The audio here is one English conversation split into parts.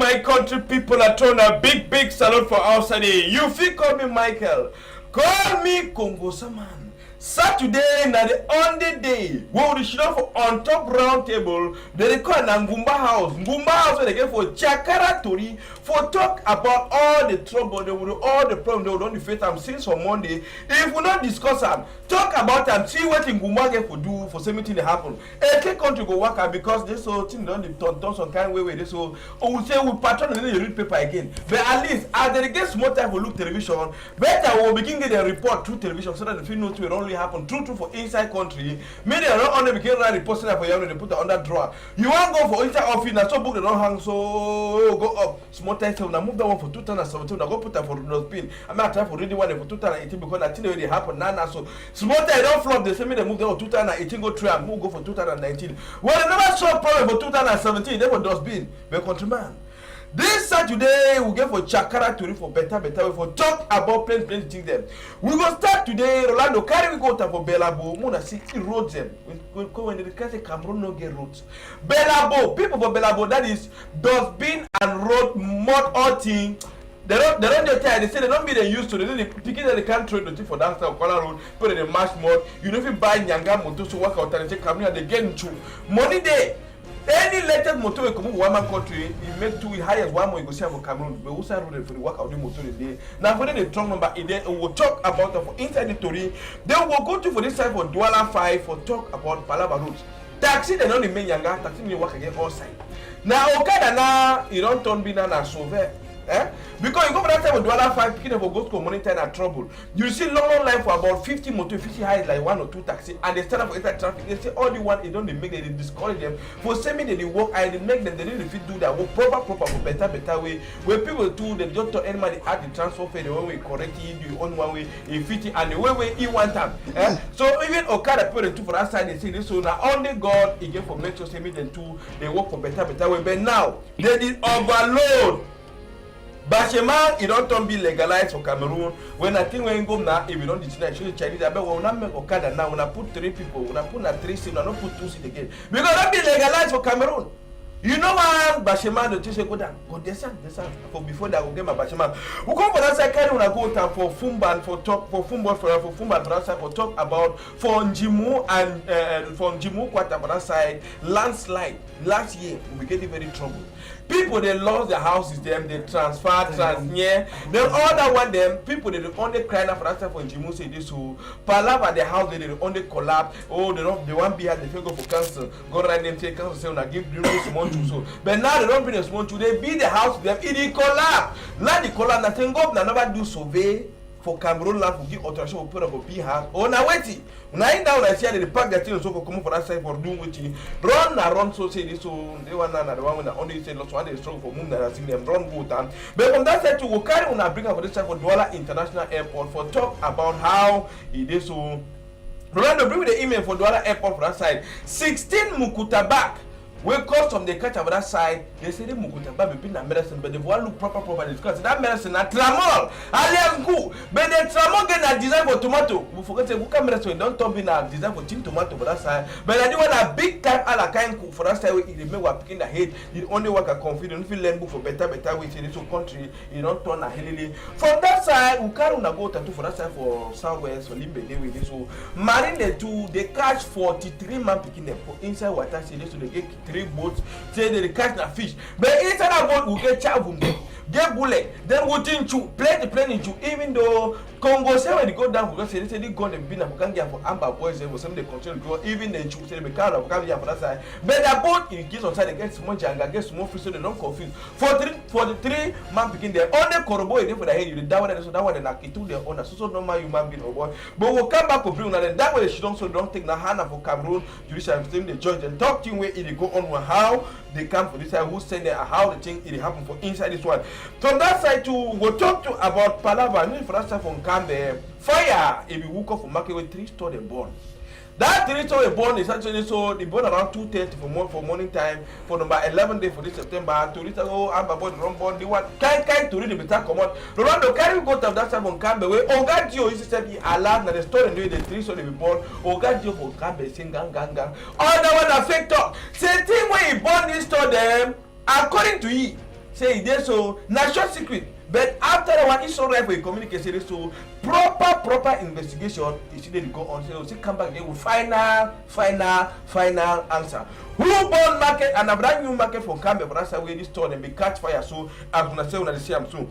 my country people are throwing a big salute for outside. You feel call me Michael. Call me Congo Saman. Saturday na the only day when we should for on top round table they call na Ngumba House. Ngumba House where they get for Chakara Tori for talk about all the trouble, they will all the problems they will only face them since on Monday. If we not discuss them, talk about them, see what in Ngumba get for do for something that happen. Every country go work out because this whole thing don't turn some kind of way this so we say we patron and then you read paper again. But at least as they get more time for look television, better we will begin get a report through television so that the film know to only happen true for inside country. Media don't only begin write report so that for you they put it under drawer. You want go for inside office now so book they don't hang so go up small time so now move that one for 2017 now go put that for dustbin. I'm not trying for reading one for 2018 because that thing already happened now so small time don't flop they say me they move that for 2018 go try and move go for 2019. Well they never solve problem for 2017 they for dustbin but countryman. This Saturday we get for Chakara Tori for better way for talk about plenty things them. We go start today. Rolando carry we go to for Belabo. Mona 60 roads them. We go when the country Cameroon no get roads. Belabo people for Belabo that is dustbin and road mud all thing. They don't get tired. They say they don't be they used to. They picking that they can't trade the thing for that side of Kuala Road. Put in the mash mud. You know if you buy Nyanga motor so work out and say Cameroon they get into money there. Any latest motor will come to one country, you make two highest one more you go see for Cameroon. But also road for the work out the motor is there. Now for the strong number in there, we'll talk about for inside the story. Then we'll go to for this side for Douala 5 for talk about Palava roads. Taxi they don't remain younger, taxi may work again all side. Now Okada now you don't turn binana and solve. Because you go for that time with Douala 5 picking up for go to community and trouble. You see long line for about 50 motor, 50 high like one or two taxi and they stand up for inside traffic. They say all the one they don't they make them, they discourage them. For semi they work and they make them they need to do that work proper for better way. Where people do they don't tell anybody add the transfer fare the one way correct you do on one way in 50 and the way he want time. So even Okada people they do for that side they say this so now only God again for make sure semi them too they work for better way. But now they did overload. Bashema, it don't be legalized for Cameroon. When I think when go now, if you don't actually Chinese, I bet we will not make Okada now. When I put 3 people, when I put 3 seats, we will not put 2 seats again. Because don't be legalized for Cameroon. You know why Bashema the teacher go down? Go descend for before that will get my Bashema. We come for that side carry when I go down for Fumban for talk for Fumban for Fumban for that side for talk about for Njimu and for Njimu quarter for that side landslide last year we getting very trouble. People they lost their houses, them they transfer, transnear. Then all that one them people they only crying out for that for Njimu say this who Palava the house they only collapse. Oh they want be at the go for council. Go right them take council say una give them small too so. But now they don't bring a small too. They build the house them it collapse. Now the collapse nothing go now never do survey. For Cameroon land for give authorization to put up a big house. Oh now wait. Now in down I see the pack that thing so for come for that side for doing waiting. Run so say this so they want now the one when only say lots one they struggle for move that see them run go down. But from that side to we carry on bring up for this side for Douala International Airport for talk about how it is so. Rolando bring me the email for Douala Airport for that side. 16 Mukuta back. We cost from the catch of that side, they say they mukuta baby pin na medicine, but they want look proper because that medicine na tramol, alias good. But the tramol get na design for tomato. We forget say buka medicine don't turn be na design for tin tomato for that side. But I do want a big time ala kind cook for that side where it make we picking the head. The only work a confident if you learn book for better way in this country, you don't turn a helili. From that side, we carry una go to for that side for southwest for Limbe they with this so marine the two they catch 43 man picking them for inside water say this so they get 3 boats, say they catch the fish. But inside that boat, we get chavum, get bullet, then we play the plane into even though Congo say when they go down because they say they go and be na can get for amber boys they will some they continue to go even then chu say they can of can for that side. But the boat in case on side they get small janga, get small fish so they don't confuse. For the three man picking there only Korobo is for the head you that one so that one they knock it to their owner so normal human being or boy. But we'll come back to bring then that way they should also don't take na Hana for Cameroon judicial system the judge and talk to where it go on how they come for this side who send there how the thing it happen for inside this one. From that side too we'll talk to about Palava and for that side from Cambe fire if you woke up for market with 3-story born. That 3-story born is actually so the born around 2:30 for morning time for number 11 day for this September to this I'm about run born the one kind to read the better come on. Rolando carry go to that side from Cambe where Ogadio is said he allowed that the story doing the 3-story born Ogadio for Cambe sing gang. All that one affect talk. Same thing when he born this store them according to he say e dey so na short secret. But after that one, it's alright for a communication. So proper investigation is needed to go on. So say come back, they will final answer. Who born market and a brand new market for Campbell for that way this store and be catch fire. So I'm gonna say when I see them soon.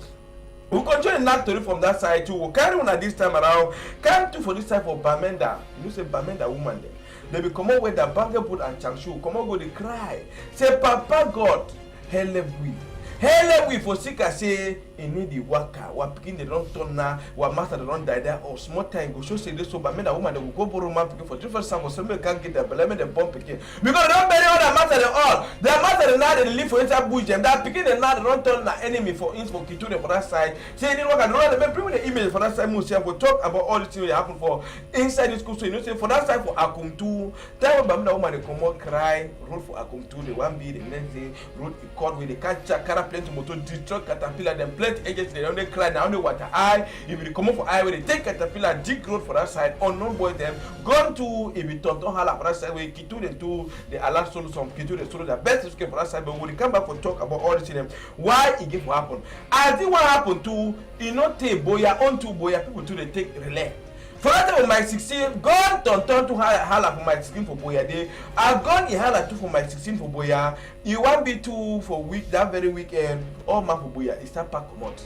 We'll continue that story from that side too. We'll carry on this time around. Come to for this side for Bamenda. You know say Bamenda woman there. They be come out with the Bangabut and Changshu. Come out go they cry. Say Papa God help we for sick I say in need the worker. Wa pikin they don't turn now. Wa master they don't die there. Or small time go show say this so Bamenda woman they will go borrow man pikin for different sample. Somebody can't get the beleme the bomb pikin because they don't bury all the master they all. The master they now they live for inside bush them. That pikin they now they don't turn the enemy for Kiture for that side. Say they work and they bring the email for that side. Musia will talk about all the things that happen for inside the school. So you know say for that side for Akumtu. Time Bamenda woman they come out cry. Road for Akumtu. They want be the next day road a court where they can't check plenty motor destroy caterpillar them plenty agents they only cry now only water eye if you come up for eye where they take caterpillar dig road for that side unknown boy them gone to if you don't hala for that side where Kitu them to the alert solo some Kitu the solo the best escape for that side but when they come back for talk about all this them why it give what happen I think what happened to you not take boya on to boya people to they take relay. For that on my 16, gone turn to hala for my 16 for Boya day. I've gone in hala 2 for my 16 for Boya. You want be 2 for week that very weekend. All man for Boya. It's start pack come out.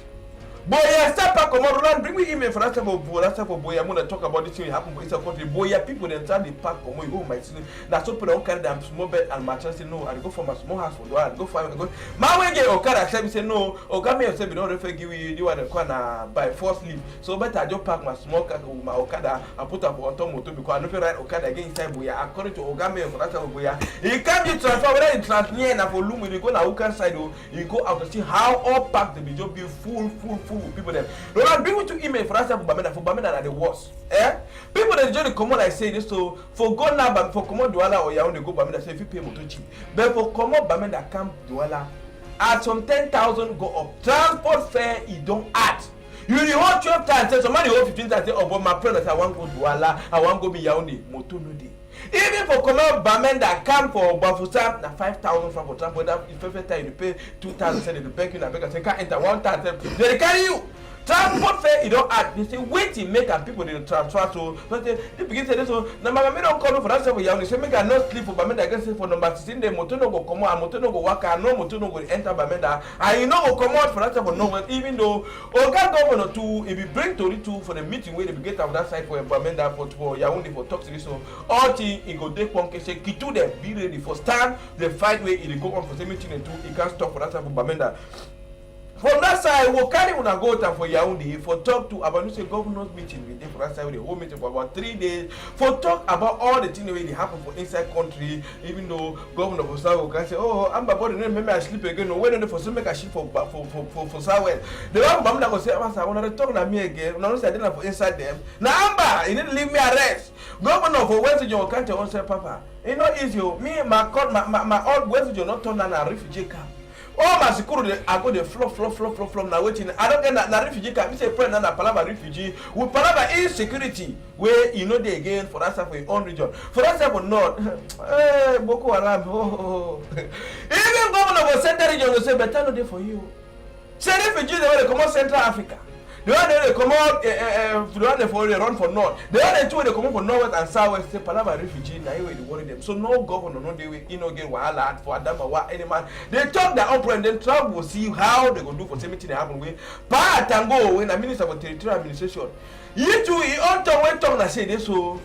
Boya start pack come out. Roland, bring me email for that time for Boya. I'm gonna talk about this thing happen for inside country. Boya people then start the pack come out. You go my 16. That's so people don't carry them small bed and mattress. Say no, I go for my small house for the I go for go. My way get Okada accept say no. Okada me say we don't refer give you want to corner by force leave. So better I just pack my small car with my Okada and put up on top motor because I don't feel ride Okada again inside Boya. According to Ogame for that time Boya, he can't be transfer whether it's transfer and for loom you go na Ukan side you go out to see how all packed the job be full with people them. Roland bring me to email for that time for Bamenda are the worst. People that enjoy the command I say this so for go now but for command Douala or Yaoundé go Bamenda say if you pay motor cheap. But for command Bamenda camp Douala at some 10,000 go up. Transport fare it don't add. You the whole 12 times say somebody hold 15 times say oh but my friend I want go Douala I want go be Yaoundé motor no dey. Even for command Bamenda camp for Bafoussam na 5,000 francs for transport that if every time you pay 2,000 say the bank you na beg say can't enter 1,000 they carry you. Transport fare you don't add. They say wait till make and people they transfer to. But they begin to say so. Now my me don't call for that for young. They say make I not sleep for Bamenda. I can say for number 16 the motor no go come out, motor no go work, and no motor no go enter Bamenda. And you know go come out for that for no. Even though Oga governor too, if you bring Tori too for the meeting where they get on that side for Bamenda for Yaoundé for talk to this so all thing it go take one case say Kitu them be ready for stand the fight way it go on for the meeting and two it can't stop for that side for Bamenda. From that side, we'll carry on a go to for Yaoundé for talk to about say governor's meeting with them for that side with the whole meeting for about 3 days for talk about all the things that happen for inside country. Even though governor for South can say, oh, I'm about to remember I sleep again. No, when for some make a ship for South. The one Bamenda go say, I want to talk to me again. No, I didn't for inside them. Now, Amba, you need to leave me arrest. Governor for West Region can't tell say, Papa, it's not easy. Me, my old West Region not turn on a refugee camp. Oh my security, I go the flow now waiting. I don't get na refugee camp. Me say friend na palava refugee. We palava insecurity where you know they again for that side for your own region. For that side for north, Boko Haram. Even governor of Central region will say better no day for you. Say refugees they will come out Central Africa. The one they come out, the one they run for north. The other two they come out for north and south. Say palava refugee na you they worry them. So no governor no they will get wahala for Adamawa any man. They talk their own problem. Then Trump will see how they go do for same thing they happen with. Pa Tango when the minister for territorial administration. You two he all talk when talk na say this so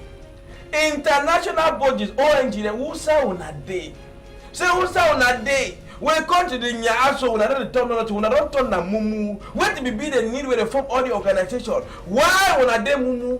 international bodies ONG them who say on a day. Say who say on a day. When come to the Nyaso, when I don't turn na mumu. What to be the need with the form all the organization? Why when I dey mumu?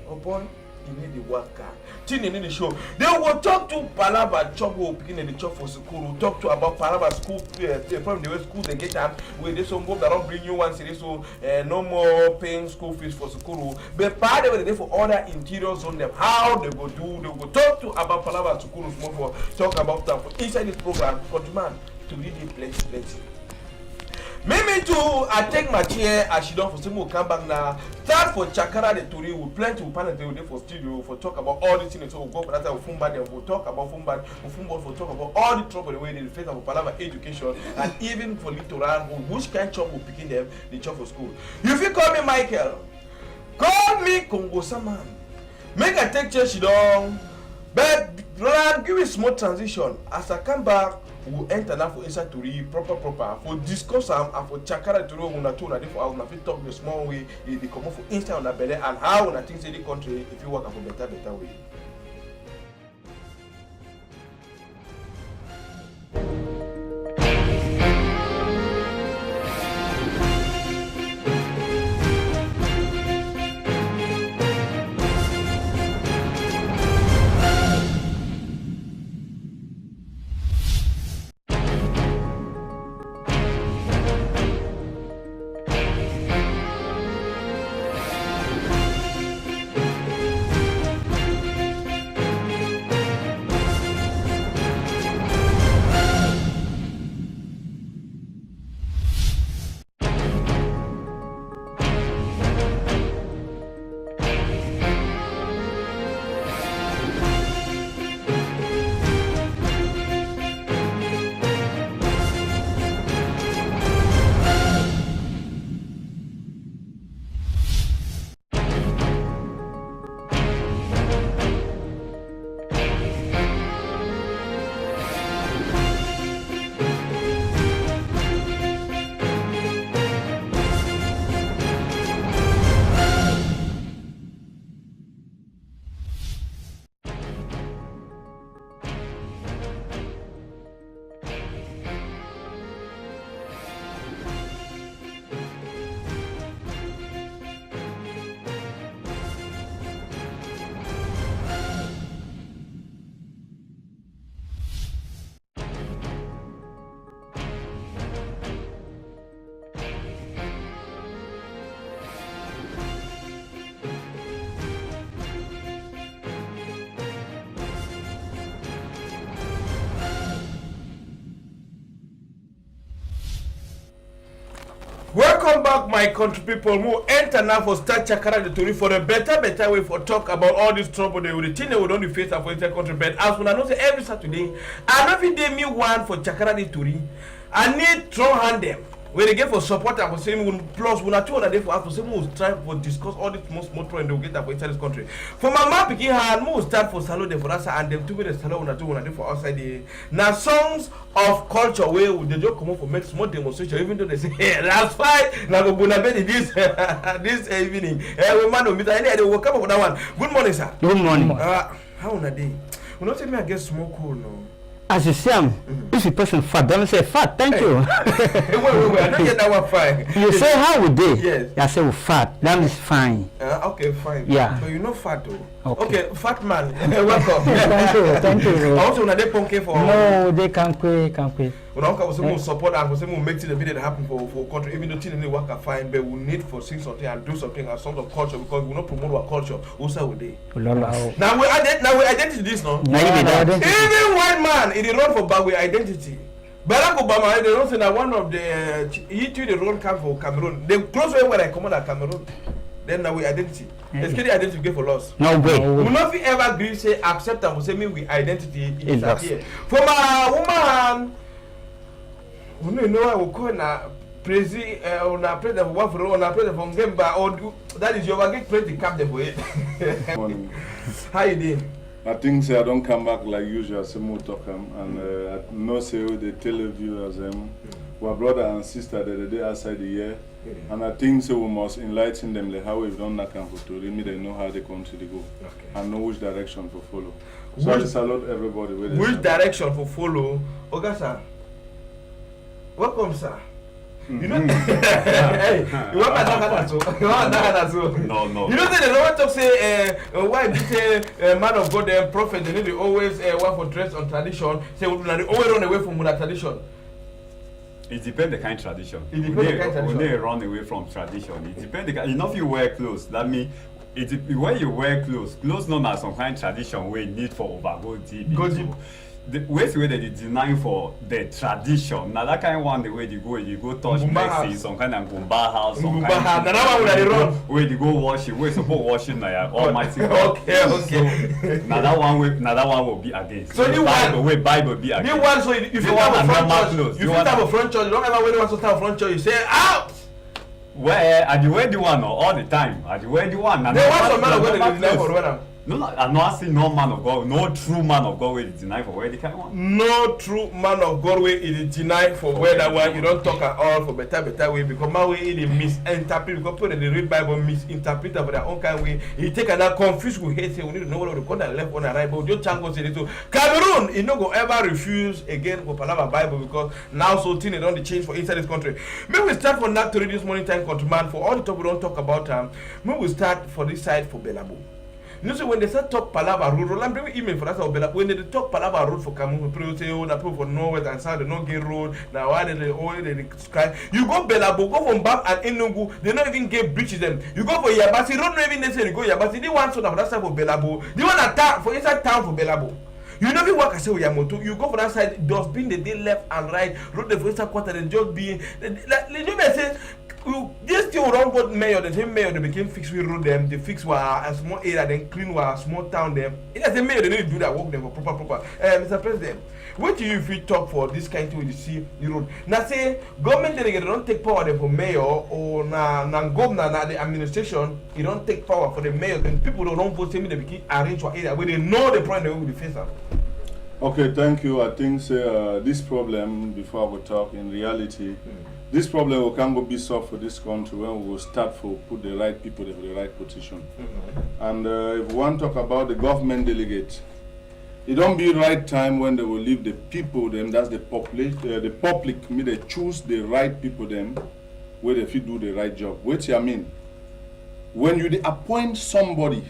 Oh boy, you need the worker. Thing in the show. They will talk to Palava chop who picking the chop for school. Talk to about Palava school from the way school they get them with this one go that don't bring you one series so no more paying school fees for school. But part of the for other interior zone them how they go do they go talk to about Palava school more for talk about them for inside this program. But man to read it plenty. Me too, I take my chair and she don't for some come back now. Start for Chakara the Tori, we plan to panel the for studio for talk about all the things. So we'll go for that Fumba, then we'll talk about Fumba, we'll talk about all the trouble the way they face of Palava education and even for littoral which kind of job will picking them the job for school. If you call me Michael, call me Congo Saman. Make a take chair she don't. But Roland, give me small transition. As I come back, we'll enter now for inside to read proper for discuss and for Chakara to know una to for una fit talk the small way they come up for inside on the belly and how una things in the country if you work for better way. Welcome back, my country people who enter now for start Chakara the Tori for a better way for talk about all this trouble they will think they will only face for the country. But as when I know say every Saturday, and every day me one for Chakara the Tori, I need strong hand them. When they get for support and for saying plus when I 200 day for us for saying we will try for discuss all this most motor and they will get that for inside this country. For my mom picking hand, we will start for salon de for us and them 2 minutes salon when I 200 day for outside the now songs of culture where they just come up for make small demonstration even though they say hey that's fine now go bunabedi this this evening. We man no meet any they will come up with that one. Good morning, sir. Good morning. How on a day? We not say me I get small cool no. As you see, if the person fat, don't say fat, thank you. Wait, I don't get that one fine. You say how we did? Yes. I say we fat, that is fine. Okay, fine. Yeah. So you know fat though. Okay, fat man. Welcome. thank you. Also, when they punky for. No, they can't quit. When I was saying support and was saying make the video happen for country, even though things work are fine, but we need for sing something and do something as some of culture because we not promote our culture. Also, we day. Now we identity this no. Even white man, it run for bad with identity. Barack Obama, they don't say that one of the he too the road come for Cameroon. They close way when I come out Cameroon. Then now we identity. Let's get the identity get for loss. No way. We not ever agree say accept and we say me we identity is here. For my woman, we know I will call na president on a president for one for on a president from Gemba or that is your get president captain for it. How you doing? I think say I don't come back like usual. Say more talk and I know say they tell the viewers our brother and sister the day outside the year, and I think so we must enlighten them like how we've done that camp to me they know how the country they go and know which direction to follow. So I salute everybody with which direction to follow. Okay, sir. Welcome, sir. You know, hey, you want that so? You want that so? No. You know that they don't talk say why you say man of God and prophet they need to always want for dress on tradition. Say we always run away from that tradition. It depends the kind of tradition. It depends the kind of tradition. When they run away from tradition, it depends. You know if you wear clothes, that means when you wear clothes known as some kind of tradition where you need for overgo deep. the ways where they design for the tradition. Now that kind of one the way you go touch Messi, some kind of Gumba house, some kind of where you go wash it, where support washing now Almighty God. Okay. Now that one will be against. So the Bible be against. You want so if you have a front church, you have a front church, you don't ever when you want to start a front church, you say out. Where are you wear the one all the time? Are you wear the one? They want some man of God to deny for wear. No, I'm not asking no man of God, no true man of God will deny for where the kind one. No true man of God will deny for where that one. You don't talk at all for better way because my way it misinterpret because people they read Bible misinterpret for their own kind of way. He take another confused with hate. Say we need to know what the corner left on the right. But just chango say so. Cameroon, you no go ever refuse again for Palava Bible because now so thing they don't change for inside this country. Maybe we start from that to read this morning time countryman for all the talk we don't talk about. Maybe we start for this side for Belabo. You know, so when they start talk Palava road, Roland bring email for that. When they talk Palava road for Cameroon, people say, oh, na people for Norwest and South, they don't get road. Now why they sky? You go Belabo, go from Bam and Enugu, they don't even get bridges them. You go for Yabasi, road not even necessarily go Yabasi. They want so that side for Belabo. They want a town for inside town for Belabo. You never work as a Yamoto. You go for that side, does being the day left and right, road the first quarter, they just being like you say. This thing run both mayor, the same mayor they became fix we road them, they fix a small area, then clean a small town them. It has a mayor they need to do that work them for proper. Mr. President, what do you if you talk for this kind of thing you see the road? Now say government they don't take power them for mayor or na governor na the administration, you don't take power for the mayor, then people don't vote same they begin arrange for area where they know the problem they will be facing. Okay, thank you. I think this problem, before I will talk, in reality, this problem will can go be solved for this country when we will start for put the right people in the right position. And if we want to talk about the government delegate, it don't be right time when they will leave the people them, that's the population, the public, they choose the right people them, where they fit do the right job. Which I mean, when you appoint somebody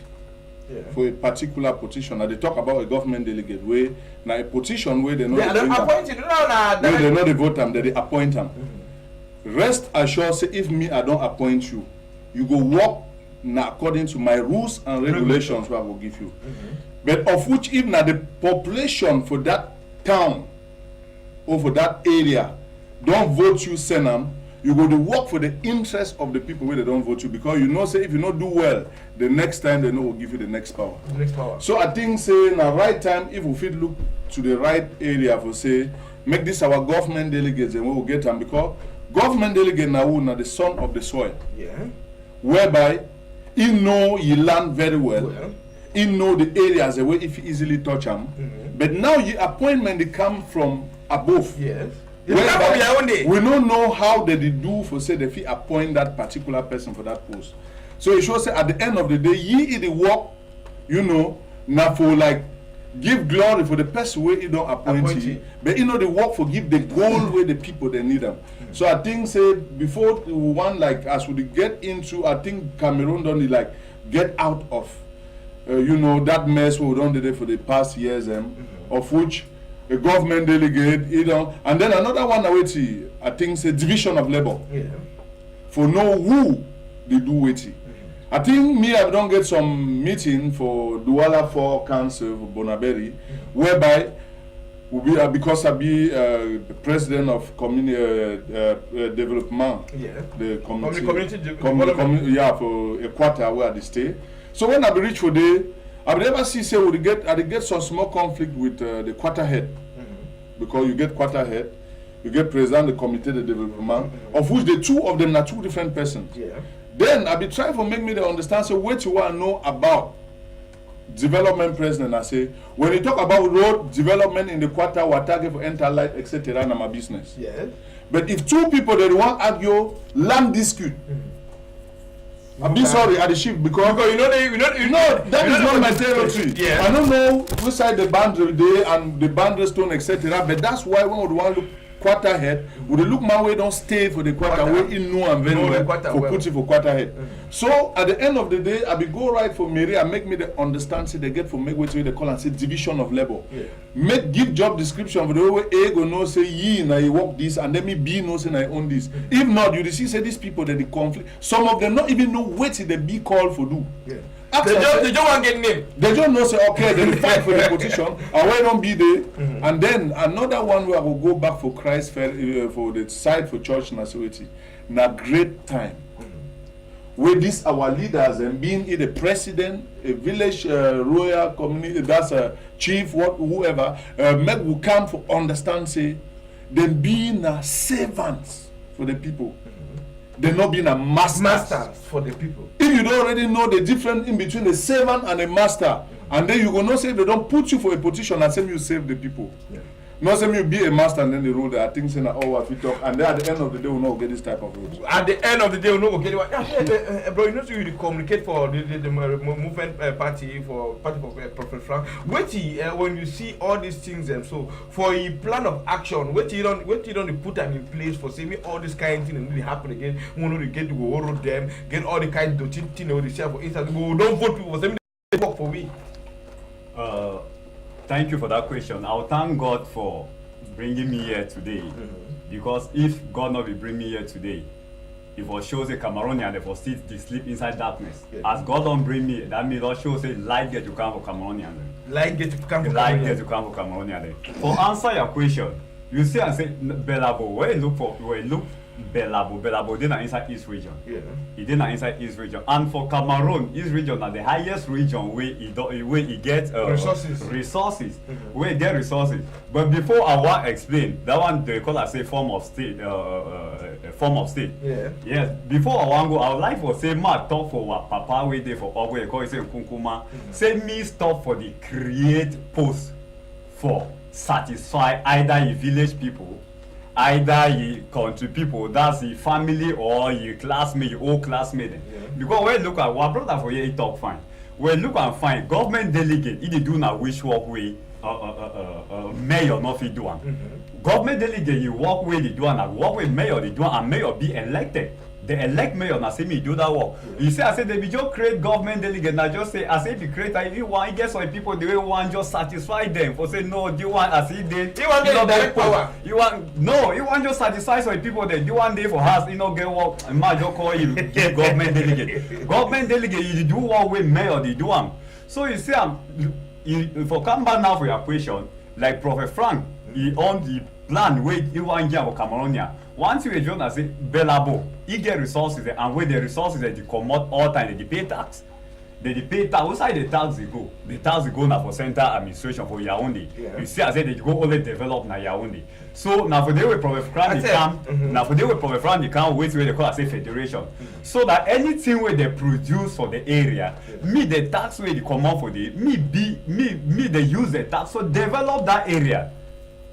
for a particular position, and they talk about a government delegate where now a position where they know they know they vote them, they appoint them. Rest assured, say if me I don't appoint you, you go work now according to my rules and regulations what I will give you. But of which if now the population for that town or for that area don't vote you, send them, you go to work for the interest of the people where they don't vote you, because you know say if you not do well, the next time they know will give you the next power. So I think say now right time if we fit look to the right area for say make this our government delegates and we will get them, because government delegate now the son of the soil. Whereby he know he land very well. He know the areas the way if he easily touch them. But now your appointment they come from above. Whereby we don't know how they do for say if he appoint that particular person for that post. So it shows say at the end of the day, ye in the work, you know, now for like give glory for the person where he don't appoint you, but you know the work for give the goal where the people they need them. So I think say before one like as we get into, I think Cameroon don't like get out of you know that mess we done today for the past years of which a government delegate, you know, and then another one I think say division of labor for know who they do it. I think me I don't get some meeting for Douala 4 Council for Bonaberi, whereby will be because I be president of community development, the community development, for a quarter where they stay. So when I be reach for day, I will never see say we get some small conflict with the quarter head, because you get quarter head, you get president of the committee de development, of which the two of them are two different persons. Then I be trying to make me to understand so what you want to know about development president. I say when you talk about road development in the quarter, we target for enter light, etc. na my business. But if two people that want argue land dispute, I'm be sorry at the ship because you know that is not my territory. I don't know which side the boundary there and the boundary stone, etc. But that's why when we want to look quarter head, would they look my way don't stay for the quarter way in know and very well for put it for quarter head. So at the end of the day, I be go right for Mary and make me the understand say they get for make way to they call and say division of labor. Make give job description for the way A go know say ye na you work this and then me B know say I own this. If not, you see say these people that the conflict. Some of them not even know what they be called for do. They don't want to get name. They don't know, say, okay, they fight for the position, and why don't be there? And then another one where I will go back for Christ for the side for church nationality. Na great time. Where these our leaders and being the president, a village royal community, that's a chief, whoever, make will come for understand, say, them being a servants for the people. They're not being a masters for the people. If you don't already know the difference in between a servant and a master, and then you will not say they don't put you for a position and say you save the people. Yeah. Not say you be a master and then they rule there. I think saying oh what we talk, and then at the end of the day we'll not get this type of rules. At the end of the day, we'll not get it. Bro, you know, so you communicate for the movement party for Prophet Frank. Wait when you see all these things, and so for a plan of action, wait you don't put them in place for say me all this kind of thing and really happen again. We want to get to go over them, get all the kind of thing they share for instance. We don't vote people for them. They work for we. Thank you for that question. I'll thank God for bringing me here today. Because if God not will bring me here today, if it shows a Cameroonian that for sleep inside darkness. Yeah. As God don't bring me, that means it shows a light get to come for Cameroonian. Light get to come for light get to come for Cameroonian. For answer your question, you see and say Belabo, where you look Belabo did not inside East region. Yeah. He did not inside East region. And for Cameroon, East region are the highest region where he gets resources. Where he get resources. But before I want to explain, that one they call as a form of state. Yeah. Yes. Before I want to go, I would like for say Mark talk for what Papa we there for Ogwe call say Kunkuma. Say me stop for the create post for satisfy either the village people, either your country people, that's your family or your classmate, your old classmate. Yeah. Because when you look at what brother for here, he talk fine. When you look and find government delegate, he do not wish work way mayor not fit do one. Government delegate you work with the do and work with mayor the do and mayor be elected. The elect mayor na say me do that work. You say I say they be just create government delegate na just say I say be create if you want get some people the way want just satisfy them for say no do you want as if they you want get direct power. You want just satisfy some people they do one day for house you know get work and man just call you get government delegate. Government delegate you do work with mayor they do am. So you say for come back now for your question like Prophet Frank he own the plan wey he want get for Cameroonian. Once you join as say Belabo, he get resources there, and with the resources they come out all time they pay tax. They pay tax. Outside the tax they go. The tax they go now for central administration for Yaoundé. Yeah. You see, I say they go only develop na Yaoundé. So now for the way Prophet Frank they come, now for the way Prophet Frank they come wait where they call as say federation. So that anything where they produce for the area, me the tax where they come out for the me they use the tax so develop that area.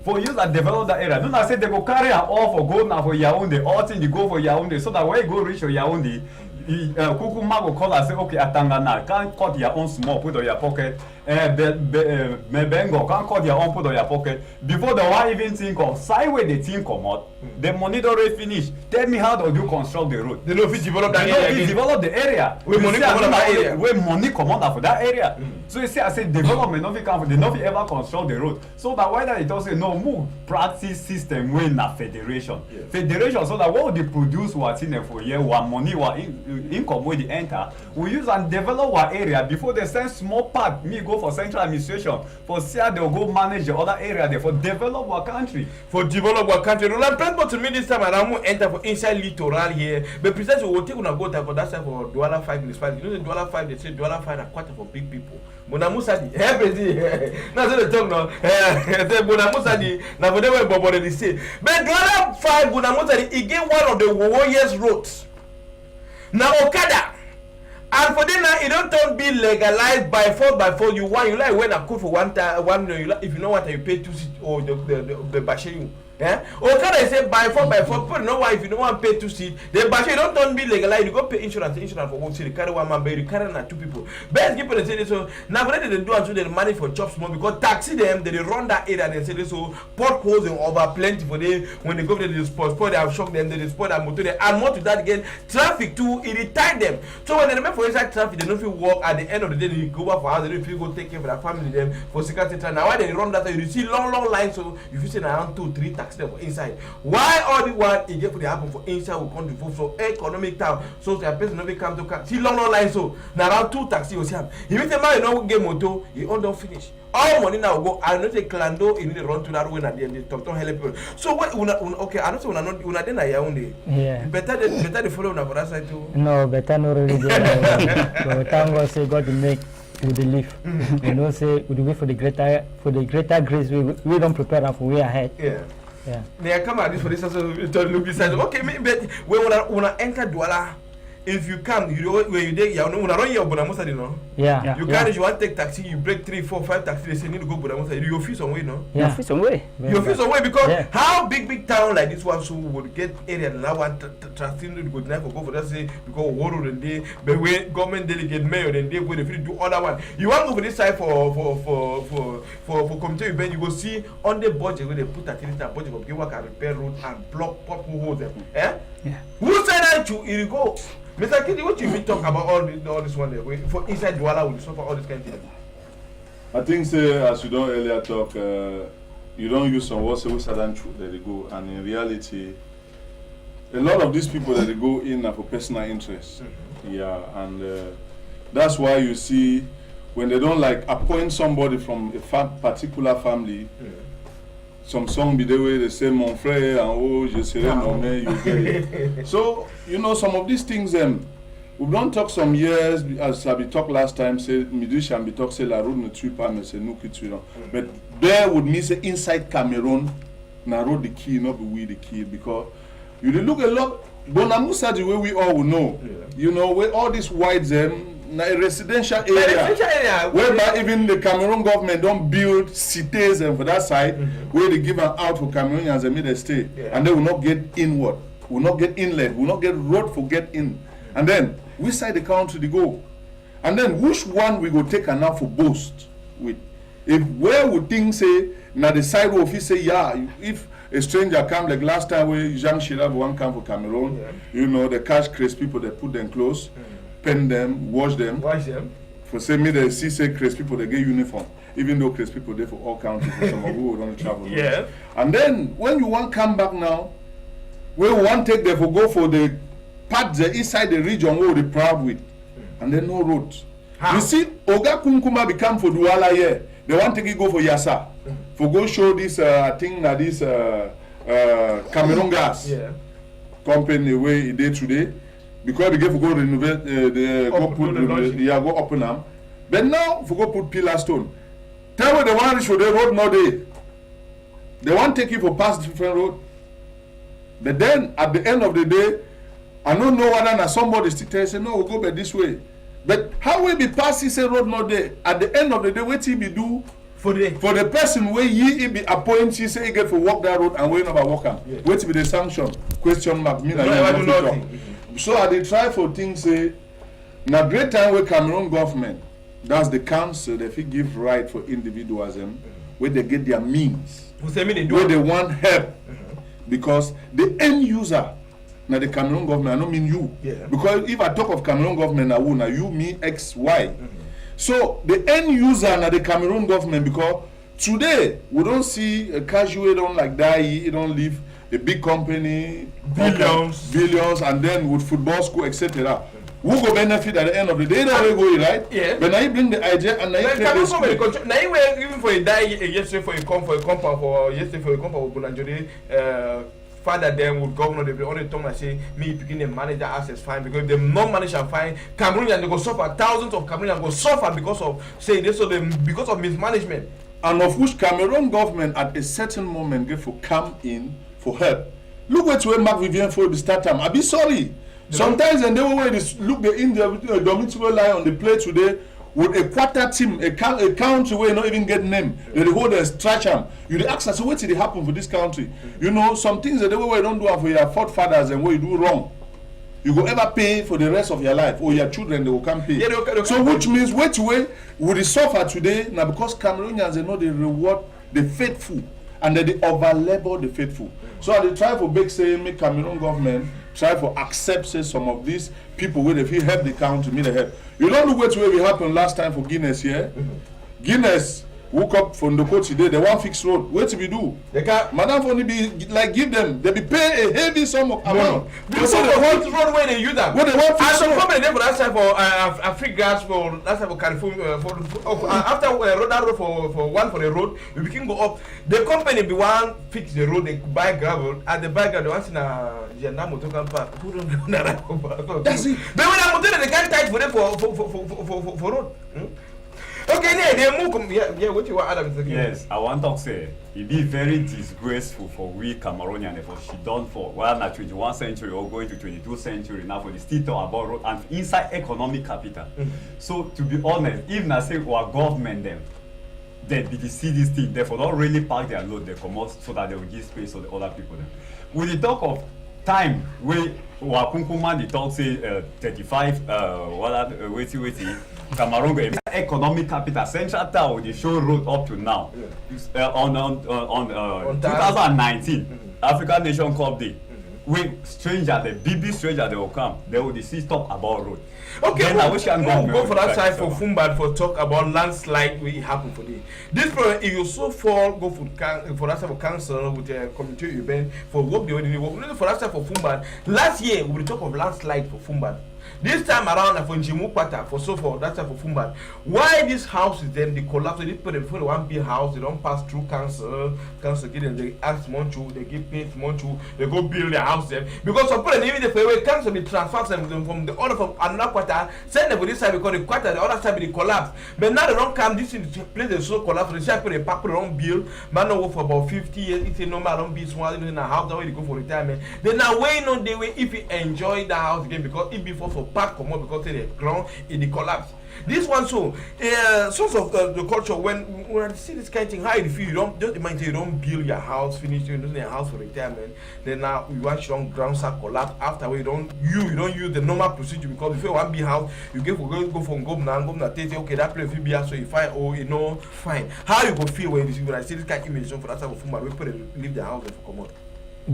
For use and develop that area. Don't I say they go carry am all for go now for Yaoundé, all thing they go for Yaoundé, so that when you go reach your Yaoundé, Kukuma go call and say, okay, Atangana, can't cut your own small, put on your pocket. Bengo can't cut your own, put on your pocket. Before the one even think of side where the thing come out, the money already finish. Tell me how do you construct the road? They know if you develop that area. They develop the area. Where money come out that area. Where money come out for that area. So you see, I say development not come for they not ever construct the road. So that why that it does say no move practice system when na federation. Yeah. Federation so that what they produce what in for year what money what income where they enter, we use and develop our area before they send small part. Me go for central administration. For see they'll go manage the other area there for develop our country. For develop our country. Roland Prince to me this time around we enter for inside littoral here. But precisely we will take una go for that side for Douala 5 municipality. You know the Douala 5 they say Douala 5 are quarter for big people. Monamusadi, now say the talk now. Say Monamusadi, now for them we bobo they say. But Douala 5 Monamusadi he get one of the warriors roads. Now Okada. And for them now, it don't turn be legalized by force. You like when I cook for one million. You like, if you know what you pay 2 seat or the bashe. Yeah? Or can I say by force? People know why if you don't want to pay 2 seat, the bashe don't turn be legalized. You go pay insurance for 1 seat. You carry one man, but you carry na 2 people. Best people they say this so now for them they do until they money for chop small because taxi them they run that area they say this so potholes and over plenty for them when they go there they spoil they have shocked them they spoil their motor and more to that again traffic too it retard them. So when they remember for inside traffic they don't feel walk at the end of the day they go back for house they don't feel go take care of their family them for security time. Now why they run that you see long lines so if you see around 2-3 taxi tax them for inside. Why all the one he get for the happen for inside will come to vote for economic town. So the person never come to come. See long line so now around 2 taxi you see him. He will tell me no get moto, he all don't finish. All money now go. I not take Clando, you need to run to that way and then talk to help people. So what okay, I don't say una then I only. Yeah. Better the follow na for that side too. No, better no really. But thank God say God will make we believe. You know say we wait for the greater grace we don't prepare and for way ahead. Yeah. Yeah. They come at this for this also look beside. Okay, maybe when una enter Douala. If you come, you know where you dey, you know, run your Bonamusa, you know. Yeah. You can't. If you want to take taxi, you break 3, 4, 5 taxis. They say need to go Bonamusa. You feel some way, no? Yeah. You feel some way. You feel some way because how big town like this one so would get area and now want trusting to go for go for that say because water and they, but when government delegate mayor and they will do other one. You want to go for this side for community event, you go see on the budget where they put a budget of give work and repair road and block potholes. Eh? Yeah. Who said that you go? Mr. Kidi, what you mean talk about all this one there? For inside Douala, will suffer all this kind of thing? I think, say, as you don't earlier talk, you don't use some words, say, certain truth that they go, and in reality, a lot of these people that they go in are for personal interest. Yeah, and that's why you see when they don't like appoint somebody from a particular family. Some song be the way they say mon frère and oh je serai nommé, you get it. So you know some of these things we don't talk some years as I be talk last time say musician be talk say la road ne tue pas mais c'est nous qui tuons. But there would mean say inside Cameroon na road the key not be we the key because you look a lot Bonamusa the way we all will know. You know where all these whites a residential area whereby even the Cameroon government don't build cities and for that side where they give out for Cameroonians and make them stay and they will not get inward, will not get inlet, will not get road for get in. And then which side the country they go? And then which one we go take and now for boast with? If where would things say now the side of he say if a stranger come like last time where Jean Chirac one come for Cameroon, you know the cash craze people they put them close. Pen them, wash them. For say me the say crazy people they get uniform. Even though crazy people there for all countries for some of who don't travel. Yeah. And then when you want come back now, we want take them for go for the part the inside the region where they proud with. And then no roads. You see, Oga Kunkuma become for Douala here. They want to go for Yassa. For go show this thing that this Cameroon gas company way it did today. Because we get to go renovate go open them. But now we go put pillar stone. Tell me the one show the road no day. They want take you for past different road. But then at the end of the day, I don't know whether somebody still tell say no, we'll go back this way. But how will be pass this road no day? At the end of the day, what he be do for the person where he be appointed, say he get for walk that road and we never walk him. What be the sanction? Question mark. Me So I dey try for things say na great time where Cameroon government, that's the council, they fit give right for individuals where they get their means, where they want help, because the end user na the Cameroon government, I don't mean you, because if I talk of Cameroon government na you, me, X, Y. So the end user na the Cameroon government because today we don't see a casual don't like die, it don't leave a big company, billions, and then with football school, etc. Who go benefit at the end of the day? That way go right. Yeah. But now you bring the idea and now you take this. Now you were even for a die yesterday for a compound for Bunajode. Father them would governor the only time I say me picking the manager access fine because if they not manage and fine Cameroonians they go suffer, thousands of Cameroonians go suffer because of say this because of mismanagement. And of which Cameroon government at a certain moment get for come in for help. Look where Mark Vivian for the start time. I be sorry. Sometimes and they will look the India domicile line on the play today with a quarter team, a country where you not even get name. They hold and stretch them. You ask us what did happen for this country? You know, some things that they will don't do for your forefathers and what you do wrong. You go ever pay for the rest of your life or your children they will come pay. So which means which way would suffer today now because Cameroonians they know they reward the faithful and that they over labor the faithful. So they try for big say make Cameroon government try for accept say some of these people where if you help the country me the help. You don't look where we happened last time for Guinness here. Guinness Hook up from the coach today, they want fixed road. What do we do? They can't. Madam Foni be like give them, they be pay a heavy sum of amount. Because they want road where they use that. What they want fixed road. And some company for that side for Africa for that side for California after road that road for one for the road, we can go up. The company be one fix the road, they buy gravel, and they buy gravel once in a motor park. Who don't know that? That's it. But when I'm motor, they can't tight for them for road. Okay, they move. Yeah. What you want, Adam? Yes, I want to say it be very disgraceful for we Cameroonians for she done for not 21st century or going to 22nd century now for the still talk about road and inside economic capital. So to be honest, even I say our government them, they see this thing, therefore don't really park their load, they come out so that they will give space to the other people. Them. With the talk of time, we Wakunkuman the talk say 35 Cameroon economic capital central town they show road up to now. On 2019 African Nation Cup Day. When stranger, the BB stranger, they will come. They will see talk about road. Okay, then I wish I go for that side for Fumbad for talk about landslide will happen for this. This problem, if you so fall, go for that side for council with a community event for work the way they work. For that side for Fumbad, last year we talk of landslide for Fumbad. This time around for Njimukwata for so for that type of Fumbad. Why this house is them they collapse? They put them before the one big house. They don't pass through council. Council get them. They ask Monchu. They get paid Monchu. They go build their house them because some people even if they council they transfer them from the other from another quarter. Send them for this side because the quarter the other side they collapse. But now they don't come. This is the place they so collapse. They say they pack they don't build. Man no work for about 50 years. It's a normal don't build small in a house. That way they go for retirement. Then now wait on the way if you enjoy the house again because it before for park come up because they ground in the collapse. This one source of the culture when I see this kind of thing, how you feel, you don't just imagine you don't build your house, finish you don't your house for retirement, then now you want your ground start collapse after you don't use the normal procedure because before you want big house, you go from governor tell you okay that place will be so you find fine. How you go feel when I see this kind of image for that type of woman, we put leave the house and come out?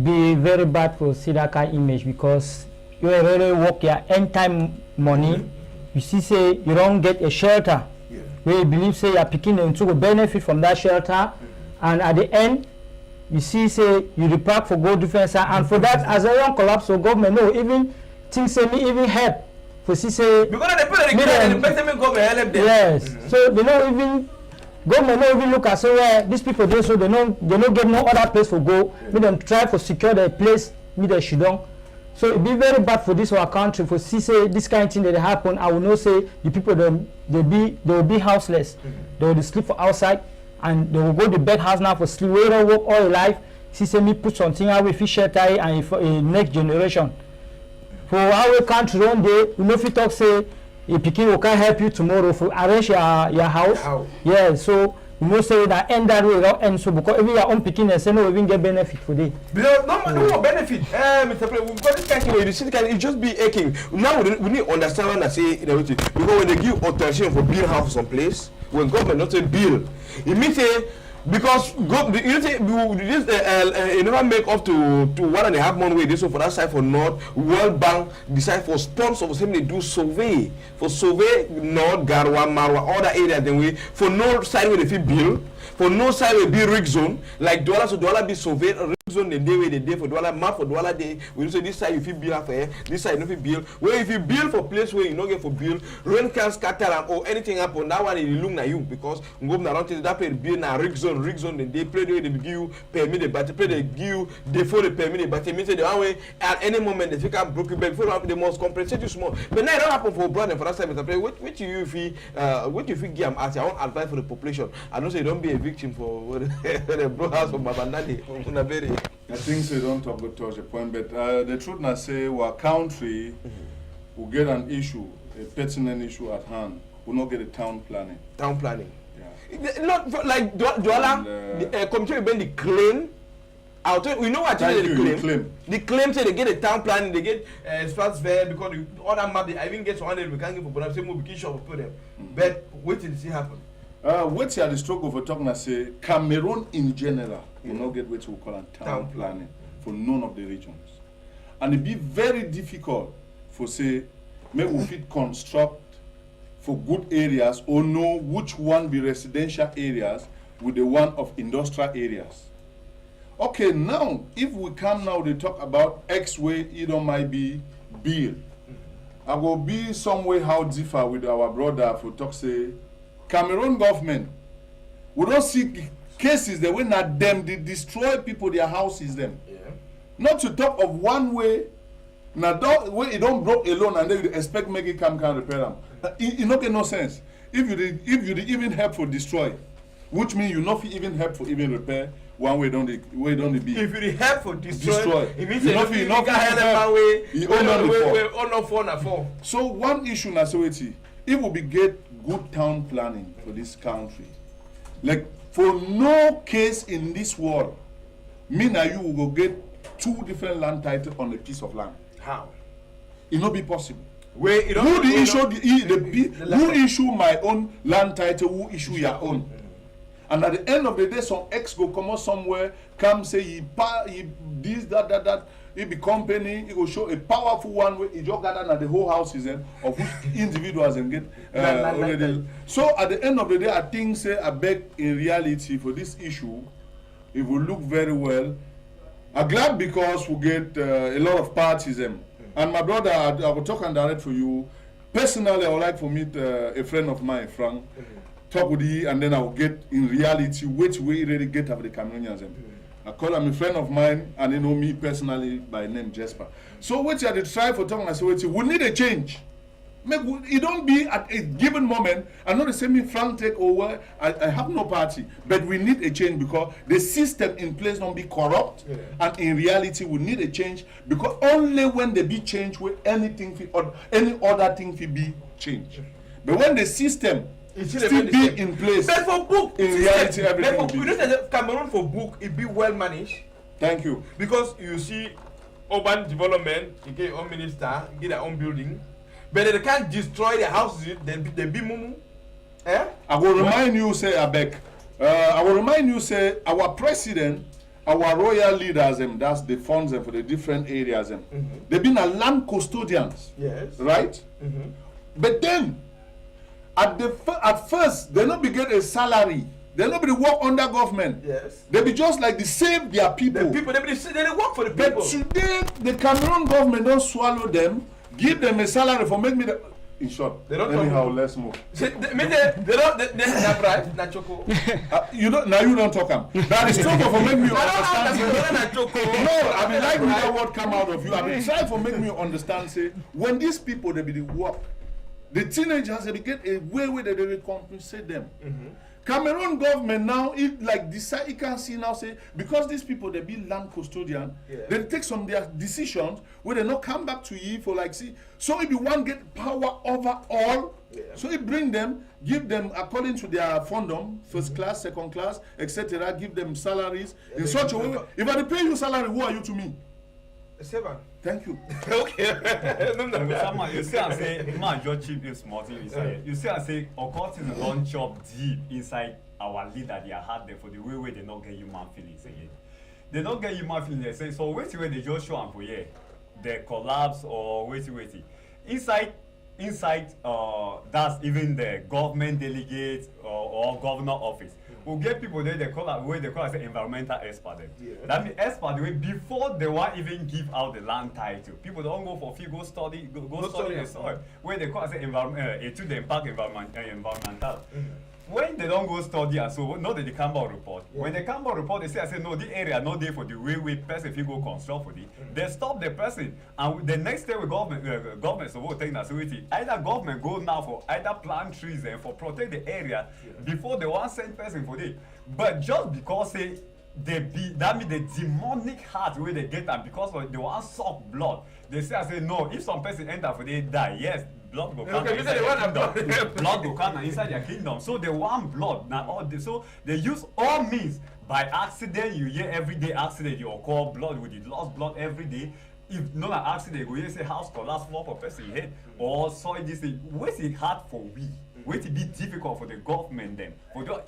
Be very bad for see that kind of image because you already work your end time money. You see, say you don't get a shelter. Where you believe say you're picking them to benefit from that shelter, and at the end, you see, say you depart for go different side, and for that as a young collapse, so government no even things say me even help for see say because they put the government help them. Yes, so they don't even. Government don't even look at so where these people do so they don't get no other place for go. Make them try for secure their place, me they should don't. So it be very bad for this our country for see say this kind of thing that happen. I will not say the people they will be houseless. They will sleep for outside and they will go to bed house now for sleep. Where they work all life. See say me put something away fish shelter and for next generation. For our country one day we know if you talk say a pikin will can help you tomorrow for arrange your house. Yeah, so you know say that end that way don't end so because even your own pikin and say no even get benefit for day. No benefit. Mr. President, because this kind of thing, you see, it just be aching. Now we need to understand when I say because when they give authorization for build house someplace, when government not say build, it means say because you say you never make up to 1.5 months way this so for that side for North World Bank decide for sponsor for they do survey North Garwa Marwa other areas then way for no side where they fit build for no side where be rig zone like Douala so Douala be surveyed rig zone the day where they day for Douala map for Douala day we say this side you fit build for this side you no fit build where if you build for place where you no get for build rain can scatter or anything happen that one it look na you because government around that place build na rig zone they play the way they give you permit the but play they give you before the permit but it means the one way at any moment they can broke you before they must compensate you small but now it don't happen for brother for that side Mr. President what you feel give them as your own advice for the population I don't say don't be a victim for the bro house of Babandani I think so don't talk about touch the point but the truth now say our country will get an issue a pertinent issue at hand will not get a town planning not like Douala, the committee when the claim. I'll tell you, we know what the claim. The claim say they get a town planning, they get fast fair because the other map they even get 100 we can't give for say more big shop for them. But wait till see happen. What's the struggle for talking I say Cameroon in general will not get what we call a town planning for none of the regions. And it be very difficult for say maybe we fit construct for good areas or know which one be residential areas with the one of industrial areas. Okay, now if we come now they talk about X way it might be bill. I will be some way how differ with our brother for talk say Cameroon government. We don't see cases that when not them they destroy people their houses them. Yeah. Not to talk of one way. Now don't when you don't broke alone and then you expect make it come can repair them. It not get no sense. If you did even help for destroy, which means you not even help for even repair one way don't be. If you did help for destroy, it means you not help way. You own fall. So one issue na so it will be get good town planning for this country. Like for no case in this world, me and you will go get two different land titles on a piece of land. How? It not be possible. Who issue my own land title? Who issue your own? And at the end of the day, some ex go come out somewhere, come say he this that. It be company. It will show a powerful one way. It just gather at the whole house is of which individuals and get already. So at the end of the day, I think say I beg in reality for this issue, it will look very well. I'm glad because we get a lot of parties. And my brother, I will talk and direct for you. Personally, I would like to meet a friend of mine, Frank, talk with you, and then I will get in reality which way really get of the Cameroonians. I call him a friend of mine, and they know me personally by name Jesper. So what you had to try for talking, I say, we need a change. It don't be at a given moment. I'm not the same Frank take over. I have no party, but we need a change because the system in place don't be corrupt. Yeah. And in reality, we need a change because only when they be changed, will anything or any other thing will be changed. But when the system still be in place, but for book, in reality, everything will be. We don't say Cameroon for book. It be well managed. Thank you. Because you see, urban development, you get your own minister, you get their own building. But they can't destroy the houses, they be mumu. Eh? I will remind you, say, Abek. I will remind you, say, our president, our royal leaders, that's the funds for the different areas. They've been a land custodians. Yes. Right? But then, at first, they not be get a salary. They not be work under government. Yes. They be just like they save their people. The people, they work for the people. But today, the Cameroon government don't swallow them. Give them a salary for make me the. In short, they don't anyhow, let's move. They don't bribe, not choco. You don't now. You don't talk them. That is talk for make me understand. No, I mean like that word come out of you. I mean try for make me understand. Say when these people they be the work, the teenagers they get a way where they will compensate them. Cameroon government now it like decide you can see now say because these people they be land custodian, they take some their decisions where they not come back to you for like see so if you want get power over all, so it bring them, give them according to their fundum, first class, second class, etc. Give them salaries in such a way. If I pay you salary, who are you to me? Seven. Thank you. Okay. You see, I say, man, your chip is small thing inside. You see, I say, occultism don't chop deep inside our leader. They are hard there for the way they not get human feelings again. They don't get human feelings. They say, so wait till they just show up for yeah, they collapse or wait. Inside, that's even the government delegate or governor office. We'll get people there, they call it environmental expert. That means expert way before they want even give out the land title. People don't go for free, go study the soil. Where they call it etude the impact environmental. When they don't go study and so no they come out report. When they come out report, they say no, the area not there for the way person if you go construct for it. They stop the person and the next day with government so we'll take that security. Either government go now for either plant trees and for protect the area before they want send person for it. But just because that means the demonic heart where they get them because they want suck blood. They say no, if some person enter for they die, yes. Blood go come inside their kingdom. Blood go come inside their kingdom. So they want blood. Now so they use all means. By accident, you hear every day accident, you occur blood with the lost blood every day. If not an accident, you hear say house collapse floor per person head or soil this thing. What's it hard for we? Wait it be difficult for the government then.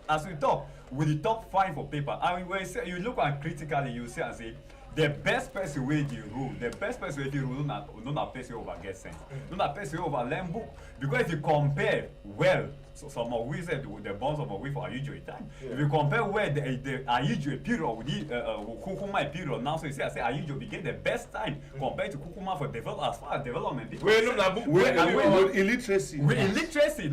As we talk, with the top 5 for paper, and when you look at critically, you say and say the best person wey dey rule, the best person wey dey rule no na person wey over get sense, no na person wey over learn book. Because if you compare well, so some of we said the bonds of we for Ayijo time. If you compare where the Ayijo period with the Kukuma period now, so you see I say Ayijo became the best time compared to Kukuma for as far as development. With illiteracy. With illiteracy,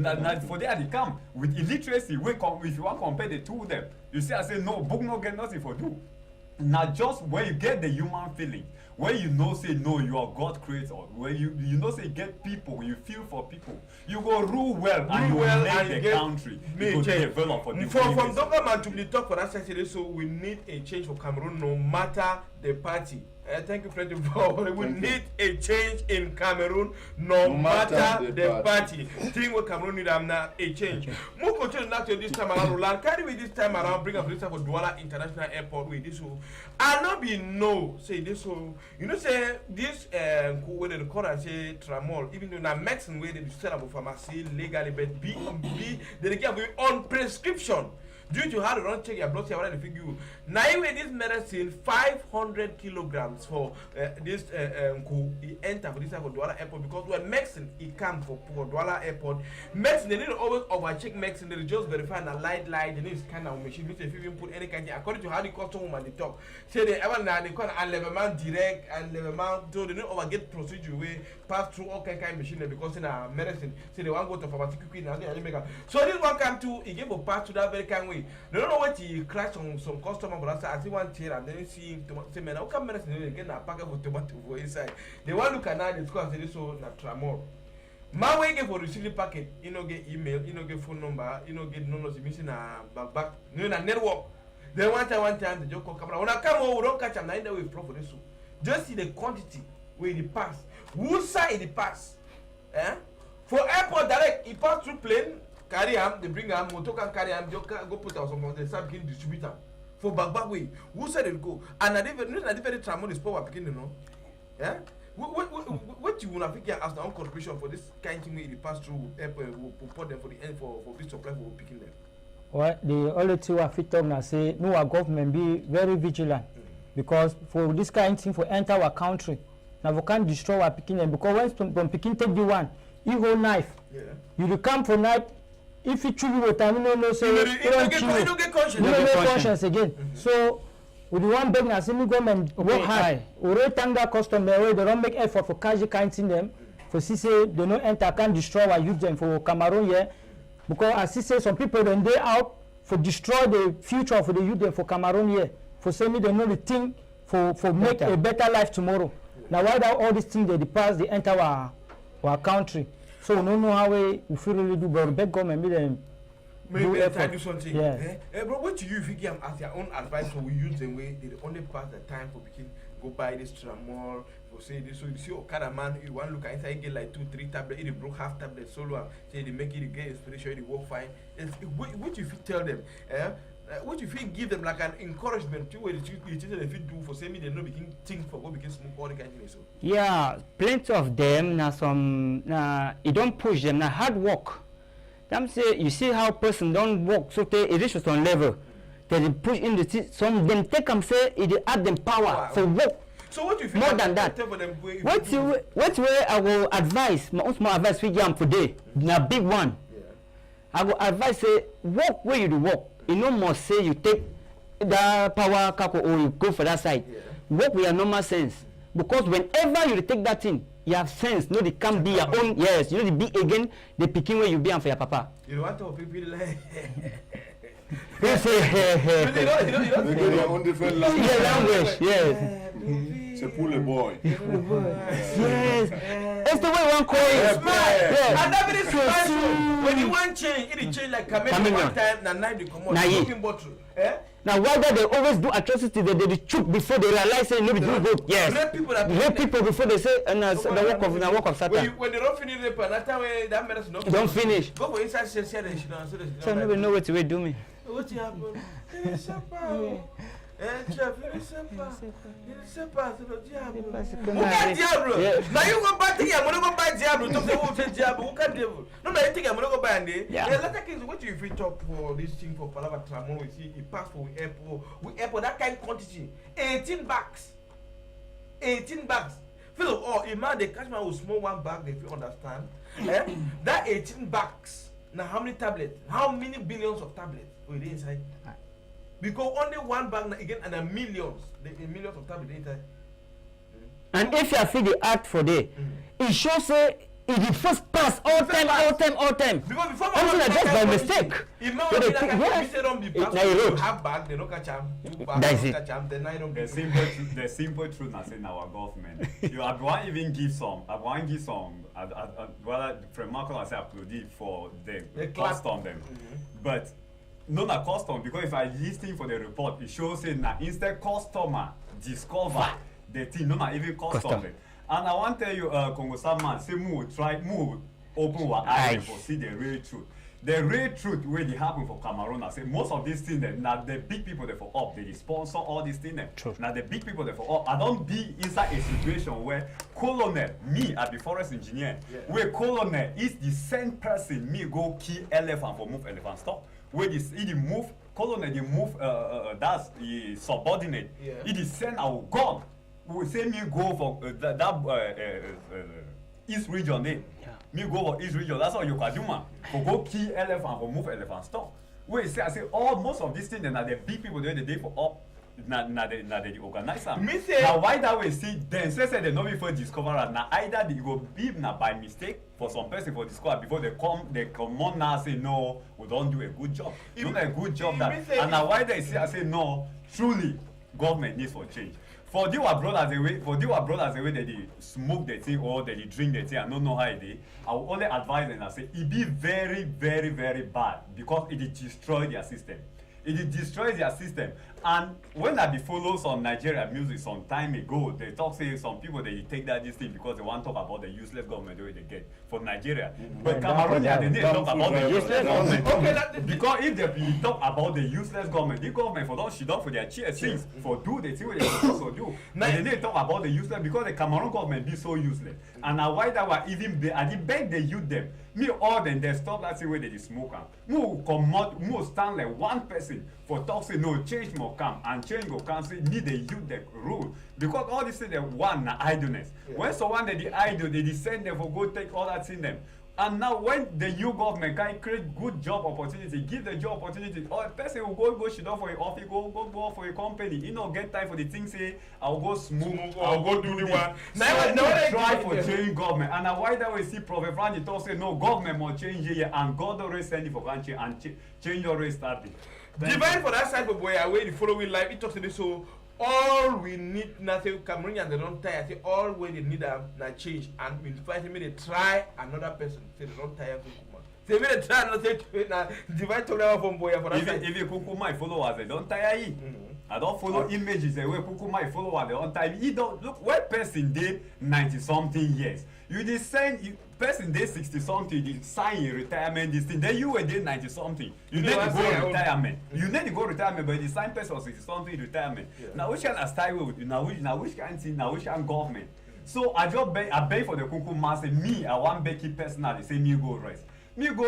for there they come with illiteracy. If you want to compare the two of them, you see I say no book no get nothing for do. Not just where you get the human feeling, where you know say no, you are God creator, where you know say get people, you feel for people, you go rule well and you will make the country develop for the from government to be talk for that section. So we need a change for Cameroon, no matter the party. Thank you, President. We need a change in Cameroon, no matter the party. Thing with Cameroon need a change. More continue not to this time around. Roland, carry with this time around. Bring a police for Douala International Airport with this. I not be no say this. So you know say this. Where the court say tramol, even though na medicine where they sell about pharmacy legally, but B they give you on prescription. Due to how to run check your blood sugar, they figure now with this medicine 500 kilograms for this enter for this type of Douala Airport, because when medicine it come for Douala Airport, medicine they need to always overcheck medicine. They just verify the light. They need to scan our machine. If you even put any kind of according to how the customer woman they talk, say they ever now they call enlèvement direct and enlèvement, so they don't overget procedure way pass through all kind of machine because in a medicine say they want to go to pharmacy quickly now they make. So this one come to he gave a part to that very kind of way. They don't know what he crashed on some customer, but I see one chair and then you see him say, man, how come medicine again a packet of tomato for inside? They want to look at now the score and say, so na tramol. My way get for receiving packet, you know, get email, you know, get phone number, you know, get no missing a back, no, na network. Then one time, the joke camera. When I come over, don't catch them, now in the way for this. Just see the quantity where the pass. Who side the pass? For airport direct, he pass through plane. Carry him, they bring him, motor can carry him, go put out some of the start begin distribute them. For back way, who said it go? And I didn't very tramon is power beginning, you know. Yeah? What you wanna figure as the own contribution for this kind of thing we pass through airport will put them for the end for this supply for picking them? Well, the only two I fit talk now say no our government be very vigilant because for this kind of thing for enter our country, now we can't destroy our picking them because when picking take the one, you hold knife. Yeah. You will come for night. If you choose with time, you know, say you don't get conscience again. So, with the one begging as any government work high, we rate that customer way they don't make effort for cash kind in them. For see say they don't enter, can destroy our youth them for Cameroon here. Because as he say some people then they out for destroy the future for the youth them for Cameroon here. For say me they know the thing for make a better life tomorrow. Now why that all these things they pass they enter our country. So we don't know how we feel really do, but beg government do something. Yeah. But what do you think as your own advice for we use the way they only pass the time for picking go buy this tramol for say this so you see Okada man you want look inside get like 2-3 tablets, it broke half tablet solo say they make it get inspiration, it work fine. What you fit tell them? What you feel give them like an encouragement to what you fit do for say me they no begin think for go begin smoke all the kind of things. So yeah, plenty of them now some it don't push them now hard work. Them say you see how person don't work so they reach a certain level. They push in the some them take them say it add them power for work. So what you feel more than that? What way I will advise my own small advice for jam today na big one. Yeah. I will advise say work where you do work. You no must say you take that power kako or you go for that side. Yeah. Work with your normal sense. Because whenever you take that thing, you have sense. No, they can't be your own. Yes, you know the be again the picking where you be and for your papa. You don't want to people like you say they get their own different language. Yeah, language. Yes. It's a pull a boy. Yes. It's the way one call it. Yeah. And that is special. When you want change, it change like chameleon one time. Now night they come out smoking bottle. Now why that they always do atrocity? They choke before they realize say no be do good. Yes. Rape people before they say the work of Satan. When they don't finish rape, that time that medicine don't finish. Go for inside share they should not. So no know what to do me. What happen? Chef, il ne sait pas, c'est le diable. Who diable? Now you go back to him, I'm go buy diable. Talk the whole diable. Who can devil? No, I think I'm gonna go buy and yeah. Let's take what you fit talk for this thing for Palava Tramon. We see it pass for we airport that kind of quantity. 18 bags. 18 bags. First of all, a man they catch man with small one bag, if you understand. That 18 bags. Now how many tablets? How many billions of tablets were they inside? Because only one bag again and a millions of tablets inside. And if you see the act for day, it shows say it the first pass all time. Because before I'm not just by mistake. If man will have bag, they don't catch them. That's it. Then I don't. The simple truth is in our government. I want even give some. Well, from Marco I say applaud for the cost on them, but not a custom because if I listen for the report, it shows say na instead customer discover the thing, not even custom. And I want to tell you, Congo man, say move open our eyes for see the real truth. The real truth where they happen for Cameroon, I say most of these things now the big people they for up, they sponsor all these things. Now the big people they for up. I don't be inside a situation where colonel, me I be forest engineer, where colonel is the same person me go kill elephant for move elephant stop. Where this he move colonel they move that's the subordinate. It is send our gun. We say me go for East region there. Me go for East region. That's how you can do man. For go kill elephant for move elephant stop. Where say I say most of these things are the big people doing the day for up. Na they organize them. Now why that way see then say they not before discover it. Now either they go be na by mistake for some person for discover before they come on now say no we don't do a good job. Do a good job that and now why they say I say no truly government needs for change. For the brothers away that they smoke the thing or that they drink the thing and don't know how it is, I will only advise them and say it be very, very, very bad because it destroy their system. It destroys their system. And when I be follow some Nigerian music some time ago, they talk say some people they take that this thing because they want to talk about the useless government the way they get from Nigeria. But Cameroonians they need to talk about the useless government. Okay, because if they talk about the useless government, the government for don't shit down for their chair things for do the thing what they supposed to do. But they need to talk about the useless because the Cameroon government be so useless. And now why that were even I did beg the youth them. Me all them they stop that thing where they smoke am. More stand like one person for talk say no change more come and change go come say need the youth the rule because all this thing they want na idleness. When someone they idle they send them for go take all that in them. And now when the new government can create good job opportunity, give the job opportunity, or a person will go shit off for your office, go for a company. You know, get time for the thing say, I'll go smooth, I'll go do the one. Now try for change government. And now why that we see Prophet Francis talk say no government must change here and God already send it for country and change already started. Divine for that side of boy away the following life, it talks to this so all we need nothing Cameroonians they don't tire. Say all we they need na change and in fight me they try another person. Say they don't tire Kukuma. Say me they try another na divine talk about from boy for that side. If you Kukuma followers they don't tire you. I don't follow images the way Kukuma follower they don't tire. You don't look where person dey 90 something years. You dey send person dey 60 something you sign a retirement this thing then you were dey 90 something you need to go retirement you need to go retirement but the sign person 60 something retirement na which kind of style wey na which kind thing na which kind government so I just beg for the Kukuma say me I wan beg it personally say me go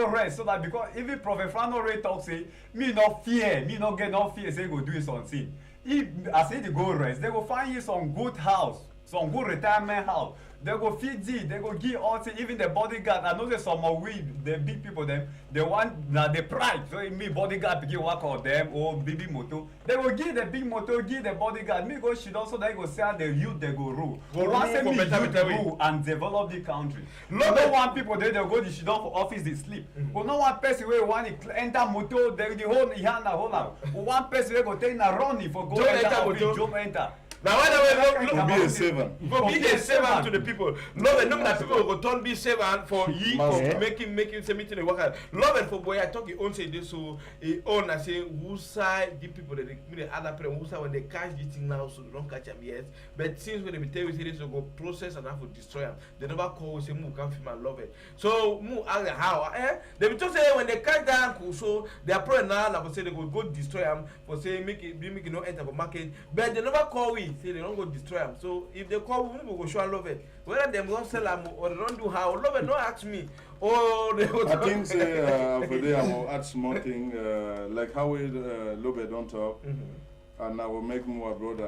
rest so that because even Prophet Francis already talk say me no get no fear say go do something if I say they go rest they go find you some good house some good retirement house. They go feed you, they go give all things, even the bodyguard. I know there's some of we, the big people, them, they want, now the pride. So me bodyguard begin work on them, or baby moto. They will give the big moto, give the bodyguard. Me go shit also, they go say the youth, they go rule. We want to me youth rule and develop the country. No one people, they go the shit for office, they sleep. We no one person where want to enter moto, they the whole, one person where go take a running for go enter office, jump enter. Now why look, be a servant. For be a servant to the people. Love and that people will turn be servant for ye for making say meeting the worker. Love and for boy I talk he own say this so he own I say who side the people that the other people who side when they catch this thing now so they don't catch them yet. But since when they tell you say this will go process and have to destroy them, they never call say move come film and love it. So move ask how they will just say when they catch that so they are probably now like say they will go destroy them for say make it no enter for market. But they never call we. Say they don't go destroy them. So if they call me, we go show and love it. Whether they don't sell them or they don't do how, love it, don't ask me. Or they go I think say for there I will add small thing like how we love it don't talk, and I will make more brother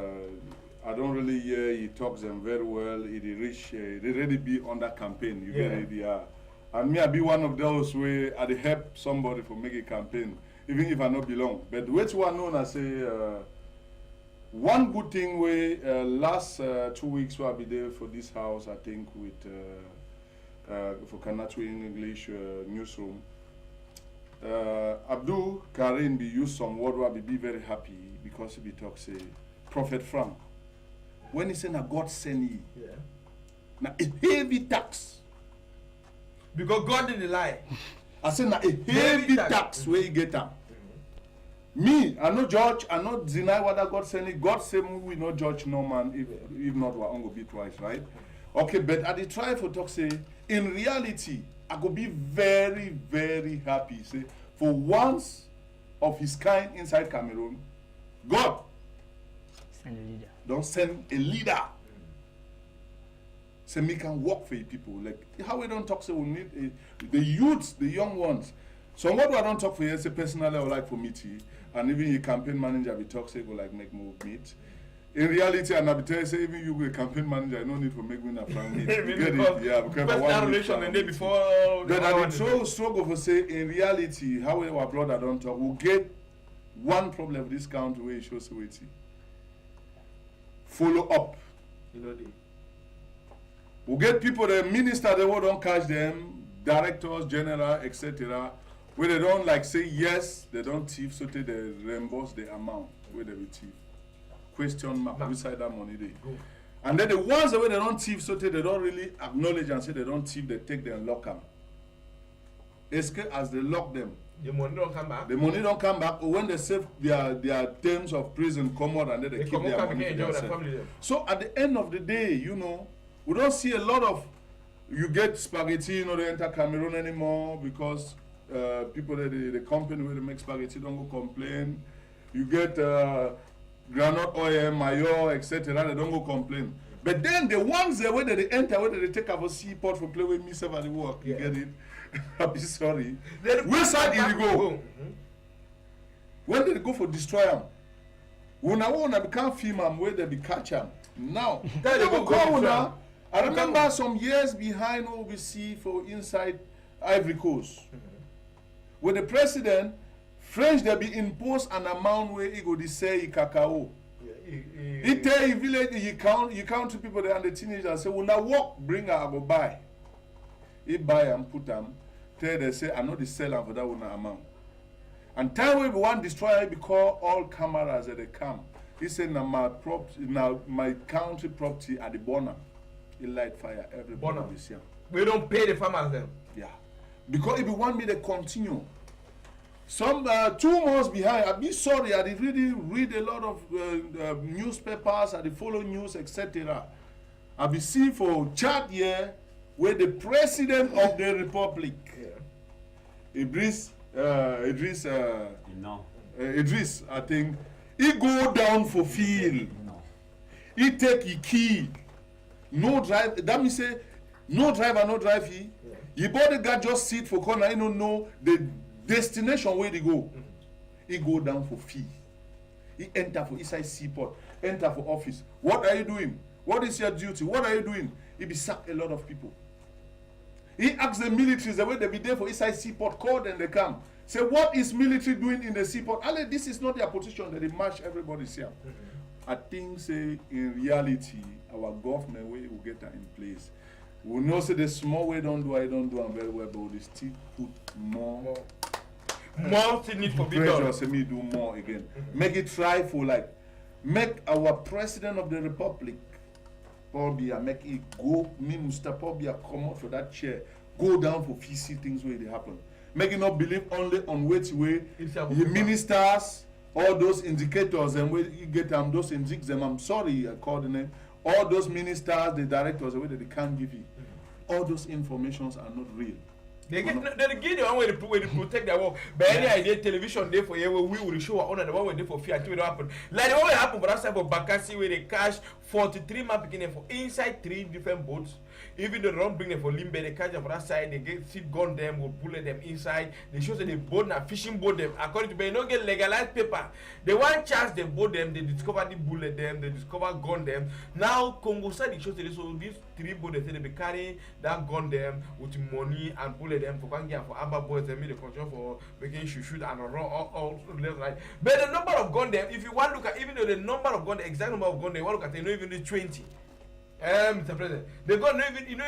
I don't really hear he talks them very well. He reach, they already be on that campaign. You get it, yeah. And me, I be one of those where I help somebody for make a campaign, even if I not belong. But which one known as say one good thing where last 2 weeks where I be there for this house, I think with for Kanatu in English newsroom. Abdul Karim be use some word where I be very happy because he be talk say Prophet Frank. When he say na God send ye, na a heavy tax. Because God didn't lie. I say na a heavy tax where you get am. Me, I no judge, I no deny whether God send it. God say we no judge no man if not we on go be twice, right? Okay, but I dey try for talk say in reality I go be very, very happy. Say for once of his kind inside Cameroon, God Send a leader. don't send a leader. Say me can work for you people. Like how we don't talk say we need the youths, the young ones. So what I don't talk for you, say personally I would like for me to, and even your campaign manager be talk say go like make move meet. In reality, and I be tell you say even you go a campaign manager, no need for make me a frank meet. You get it? Yeah, because I want relation and day before. but I be so struggle for say in reality, how our brother don't talk, we'll get one problem with this country where it shows waiting. Follow up. You know the. We'll get people, the minister, they will don't catch them, directors, general, etc. Where they don't like say yes, they don't thief, so they reimburse the amount where they will thief. Question mark, which side that money they go. And then the ones where they don't thief, so they don't really acknowledge and say they don't thief, they take them and lock them. Escape as they lock them. The money don't come back. The money don't come back, or when they save their terms of prison come out and then they keep their money for themselves. So at the end of the day, you know, we don't see a lot of, you get spaghetti, you know, they enter Cameroon anymore because people that the company where they make spaghetti don't go complain. You get granite oil, mayo, etc. They don't go complain. But then the ones where they enter, where they take our seaport for play with me, at the work, you get it? I'm sorry. Which side did you go? When did they go for destroy them? When I want to become female, where they be catch them. Now, they will call now. I remember some years behind OBC for inside Ivory Coast. When the president, French, they be imposed an amount where he go to say cacao. He tell you village, you count to people there and the teenagers say, when I walk, bring her, I go buy. He buy and put them, tell they say, I know the seller for that one amount. And time we want destroy it because all cameras that they come. He said, now my country property at the border. He light fire everybody this year. We don't pay the farmers then. Yeah. Because if you want me to continue, some 2 months behind, I'd be sorry, I did really read a lot of newspapers, I did follow news, etc. I'll be seeing for Chad here where the president of the republic, Idris, I think, he go down for field. He take his key. No drive, that means say, no driver, no drive he. He bodyguard just sit for corner, he don't know the destination where they go. He go down for fee. He enter for inside seaport, enter for office. What are you doing? What is your duty? What are you doing? He be sacked a lot of people. He asks the military, the way they be there for inside seaport, call them, they come. Say, what is military doing in the seaport? Ale, this is not their position that they march everybody's here. I think, say, in reality, our government way will get that in place. We know, say, the small way don't do, I don't do, I'm very well, but we still put more thing need for be done. Pressure, say me do more again. Make it try for like, make our president of the republic, Paul Biya, make it go, me, Mr. Paul Biya, come out for that chair, go down for see things where they happen. Make it not believe only on which way the ministers, all those indicators, and where you get them, those indicators, I'm sorry, I called the name. All those ministers, the directors, the way that they can't give you. All those informations are not real. They give the one way to protect their work. But any idea television there for you, we will show our honor the one way there for fear until it happen. Like the one way happen for that side of Bakassi where they cash 43 man beginning for inside 3 different boats. Even though they don't bring them for Limbe, they catch them for that side, they get sit gun them, will bullet them inside. They show that they boat and fishing boat them. According to me, they don't get legalized paper. They want chance, they boat them, they discover the bullet them, they discover gun them. Now Congo side it shows that so these 3 boats they say they be carrying that gun them with money and bullet them for Kangia for Amber boys, they made the control for making shoot and run all left right. But the number of gun them, if you want to look at even though the number of gun, the exact number of gun they want to look at, they don't even need 20. Mr. President, they got no even, you know,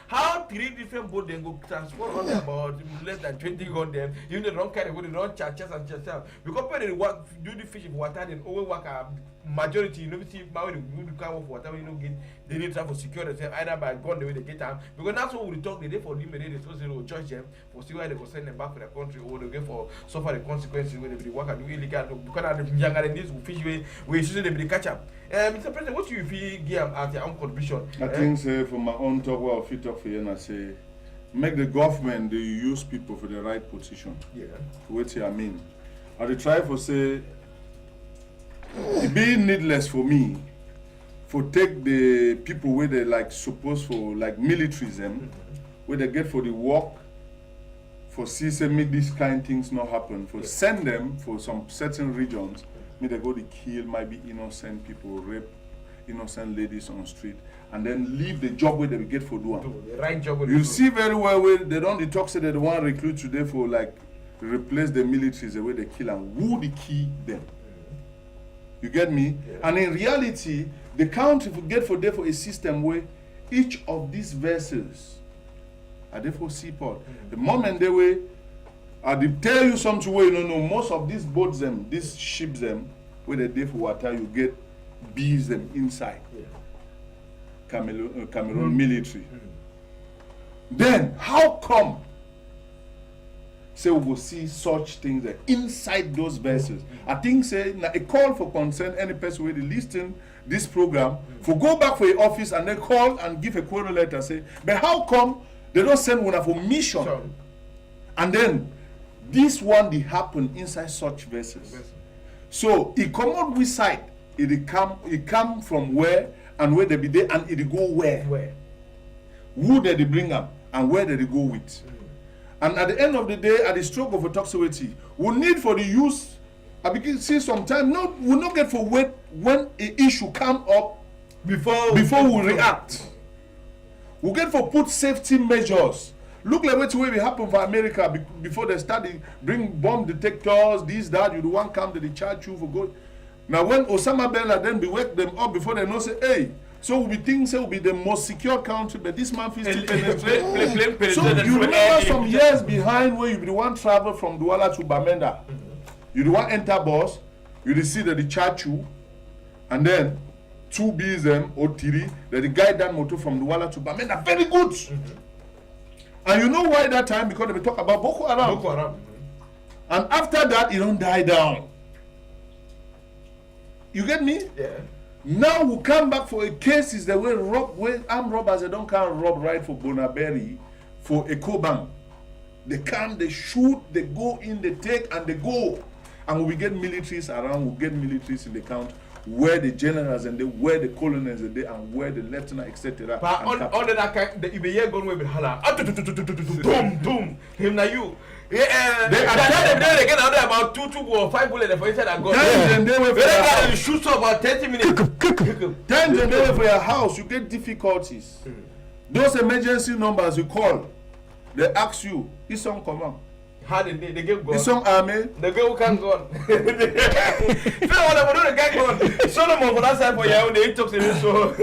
how 3 different boats then go transport on about less than 20 gun them, even the wrong kind of way, they don't charge and charge out. Because when they work, do the fishing for water, then over work a majority, you know, see, now when you come for water, you know, they need to have to secure themselves either by gun the way they get out. Because that's what we talk, they for them, they supposed to charge them for see why they go send them back to their country or they get for suffer the consequences when they work and do illegal. Because of the younger than this, we fish we usually they catch up. Mr. President, what do you feel give at your own contribution? I think say for my own talk, well, if you talk for you and I say, make the government they use people for the right position. Yeah. What I mean, I dey try for say, it be needless for me, for take the people where they like supposed for like militarism, where they get for the work, for see say make these kind of things not happen, for send them for some certain regions. They go to kill might be innocent people, rape innocent ladies on the street, and then leave the job where they will get for doing. The right job. You see very well where they don't the talk say that they want to recruit today for like replace the militaries the way they kill and who they kill them. You get me? Yeah. And in reality, the country will get for there for a system where each of these vessels are there for seaport. The moment they were I did tell you something where you don't know most of these boats them, these ships them, where they dey for water, you get bees them inside. Yeah. Cameroon military. Then how come say we will see such things there inside those vessels? I think say a call for concern any person where they listen this program for go back for your office and they call and give a query letter say, but how come they don't send one for mission? Sure. And then this one they happen inside such vessels. So it come out which side? It come from where and where they be there and it go where? Who did they bring up and where did they go with? And at the end of the day, at the stroke of a toxicity, we need for the use. I begin to see sometimes we not get for wait when an issue come up before we react. We get for put safety measures. Look like what's way happen for America before they started bring bomb detectors, this, that, you the one come to the charge you for good. Now when Osama bin Laden be wake them up before they know say, hey, so we think say will be the most secure country, but this man feels still penetrate. So you remember some years behind where you be the one travel from Douala to Bamenda. You the one enter bus, you see that they charge you, and then 2 BSM or 3, that the guy that motor from Douala to Bamenda, very good. And you know why that time? Because they talk about Boko Haram. Boko Haram. And after that, it don't die down. You get me? Yeah. Now we come back for a cases that where armed robbers they don't come rob right for Bonaberry, for Ecobank. They come, they shoot, they go in, they take, and they go. And we get militaries around, we get militaries in the country. Where the generals and where the colonels are there and where the lieutenant, etc. But under that kind, the Ibeya going with hala, boom, boom, him na you. Yeah, they get out there about 2 or 5 bullets for inside and go. Then they wait for your house. You shoot for about 30 minutes. Then they wait for your house. You get difficulties. Those emergency numbers you call, they ask you, is some command? How did they get gone? Is some army? The girl can't go on. So what the guy gone? Solomon for that side for your own, they talk to me so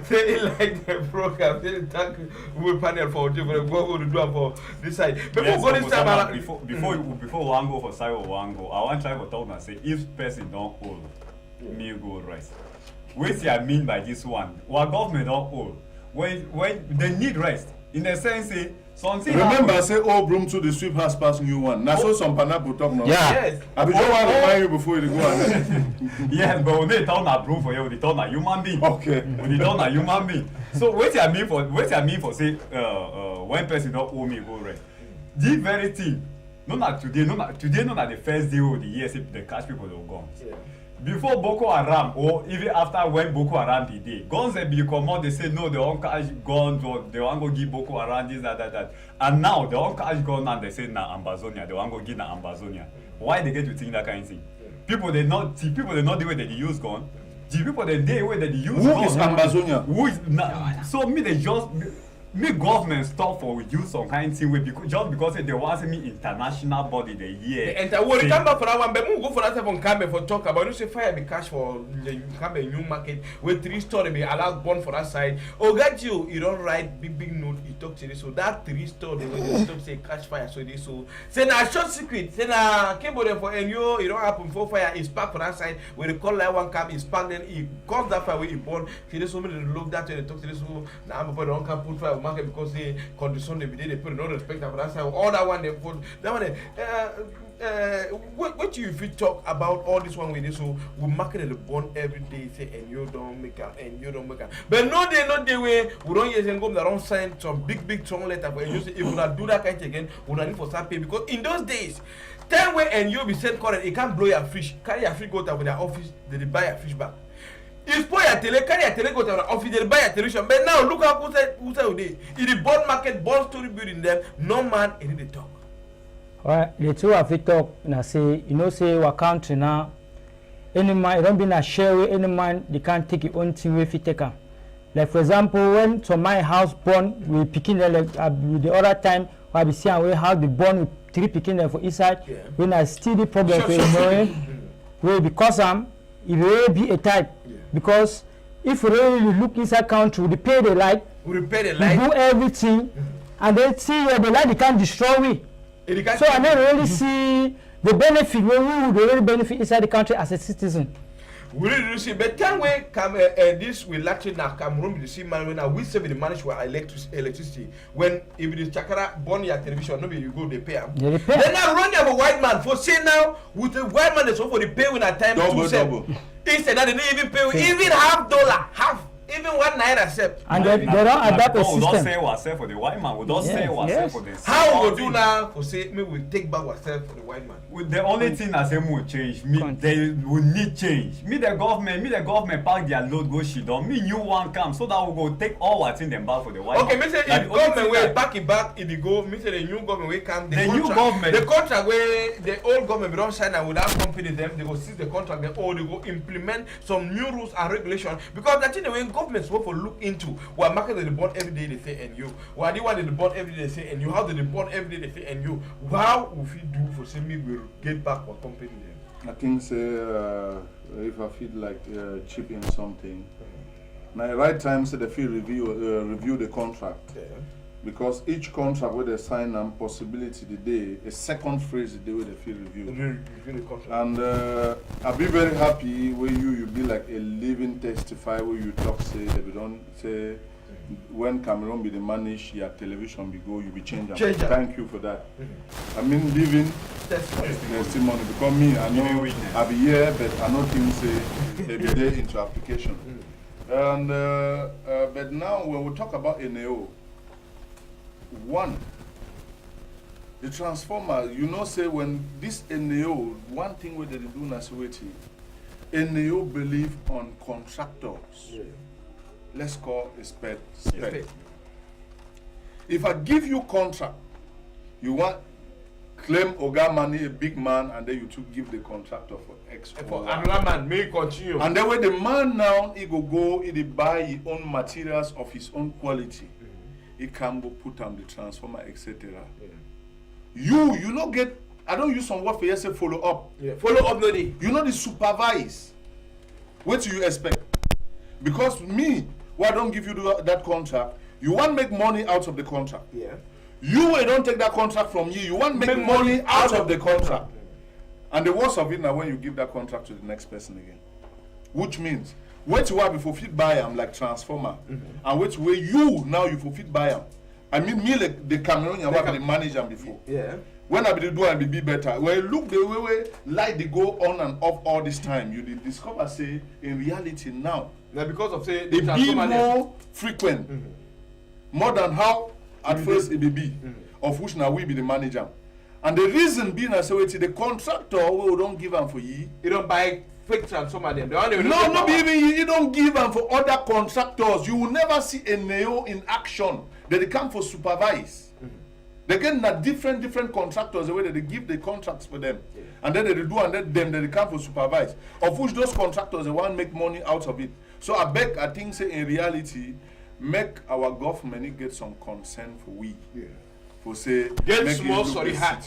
they like the program. They thank we panel for you for go to do for this side. Before yes, go this time before one go for side or one go, I want to try to talk and say if person don't hold, me go rest. What I mean by this one? Our government don't hold. When they need rest, in a sense, say something. Remember, happen. say old broom to the sweep has passed new one. Now so some pineapple talk now. Yeah. Yes. I be don't want to remind you before you go ahead. Yes, but when they turn a broom for you, they turn a human being. Okay. When they turn a human being. So what I mean for say when person don't owe me go rest. The very thing. Not today, not the first day of the year, say they catch people that go. Yeah. before Boko Haram or even after when Boko Haram did, guns they be comot, they say no, they won't catch guns or they won't go give Boko Haram this, that. And now they won't catch guns and they say na Ambazonia, they won't go give na Ambazonia. Why they get to think that kind of thing? People they not the way that they use gun. The people they way that they use who gun. is Ambazonia? Who is so me they just me government stop for use some kind of thing way because just because they want me international body they hear. And I will come back for that one, but we'll go for that one come for talk about you say fire be cash for the come a new market with 3-store be allowed born for that side. Oh got you don't write big note you talk to this so that 3-store they will talk say cash fire so this so say na short secret say na cable for and you don't happen for fire is packed for that side where the call like one come is packed then it cause that fire where it born see this so many look that they talk to this so now I'm don't come put fire market because they condition they put no respect for that side all that one they put that one what you if you talk about all this one with this so we market the bond every day say and you don't make up and you don't make up but not the way we don't use and go that don't sign some big song letter for you say if we not do that kind of again we not need for some pay because in those days 10 way and you be sent current it can't blow your fish carry your fish go to their office they buy a fish back. You spoil your tele, carry your tele go to the office, they buy a television. But now look at who said today. In the bond market, bond story building them, no man in the talk. Alright, the two of it talk and I say, you know, say our country now, any man, don't be na share with any man, they can't take your own thing if you take them. Like for example, when to my house born, we picking like the other time, I be seeing we have the born with 3 picking there for each side. Yeah. When I still the problem for you know, because it will be a type. Yeah. Because if we really look inside country, we pay the light, we do everything, and then see the light they can't destroy we. So I never really see the benefit when we would really benefit inside the country as a citizen. We really see, but can we come this will actually now come room to see man when we save the manage for electricity when if the chakra burn your television nobody you go they pay them. Then now run you have a white man for say now with the white man that's for the pay when at time double. Instead that they don't even pay even $half even 1 naira accept. And they don't adapt a system. We don't say ourselves for the white man. We don't say ourselves for the how we do now for say maybe we take back ourselves for the white man. The only thing I say will change. They will need change. Me the government pack their load go shit down. Me new one come so that we go take all what's in them back for the white man. Okay, me say like if government will back it back if you go, me say the new government will come. The new government. The contract where the old government don't sign and without company them, they go seize the contract, they go implement some new rules and regulations because that's the way governments will for look into what market they bought every day they say and you what they want they bought every day they say and you how they bought every day they say and you how will we do for say me will get back what company them. I think say if I feel like chipping something now right time say the feel review the contract because each contract where they sign and possibility the day a second phrase the day where they feel review the contract. And I'll be very happy where you be like a living testify where you talk say that we don't say when Cameroon be the manage your television be go you be change. Thank you for that. I mean living testimony because me I know I be here but I know things say every day into application. And but now when we talk about NAO one, the transformer, you know, say when this NAO, one thing where they do Nasiweti, NAO believe on contractors. Yeah. Let's call a spade. If I give you contract, you want claim Oga money, a big man, and then you to give the contractor for X. For another man, may continue. And then when the man now, he go, he buy his own materials of his own quality. He can go put on the transformer, etc. Yeah. You not get. I don't use some word for you say follow up. Yeah. Follow up, no day. You know the supervise. What do you expect? Because me, why don't give you that contract? You want make money out of the contract. Yeah. You don't take that contract from you. You want make money out of the contract. And the worst of it now when you give that contract to the next person again, which means. What you have before fit buy them like transformer, and which way you now you fit buy them. I mean me like the Cameroonian work the manage them before. Yeah. When I be do and be better. When you look the way light they go on and off all this time, you discover say in reality now. Now because of say they be more frequent, more than how at first it be, of which now we be the manager. And the reason being I say the contractor we don't give them for ye. You don't buy fake transformer them. No, even you don't give them for other contractors. You will never see a NEO in action. They come for supervise. They get different contractors the way that they give the contracts for them. And then they do and then they come for supervise. Of which those contractors they want to make money out of it. So I think say in reality, make our government get some concern for we. For say get small sorry hat.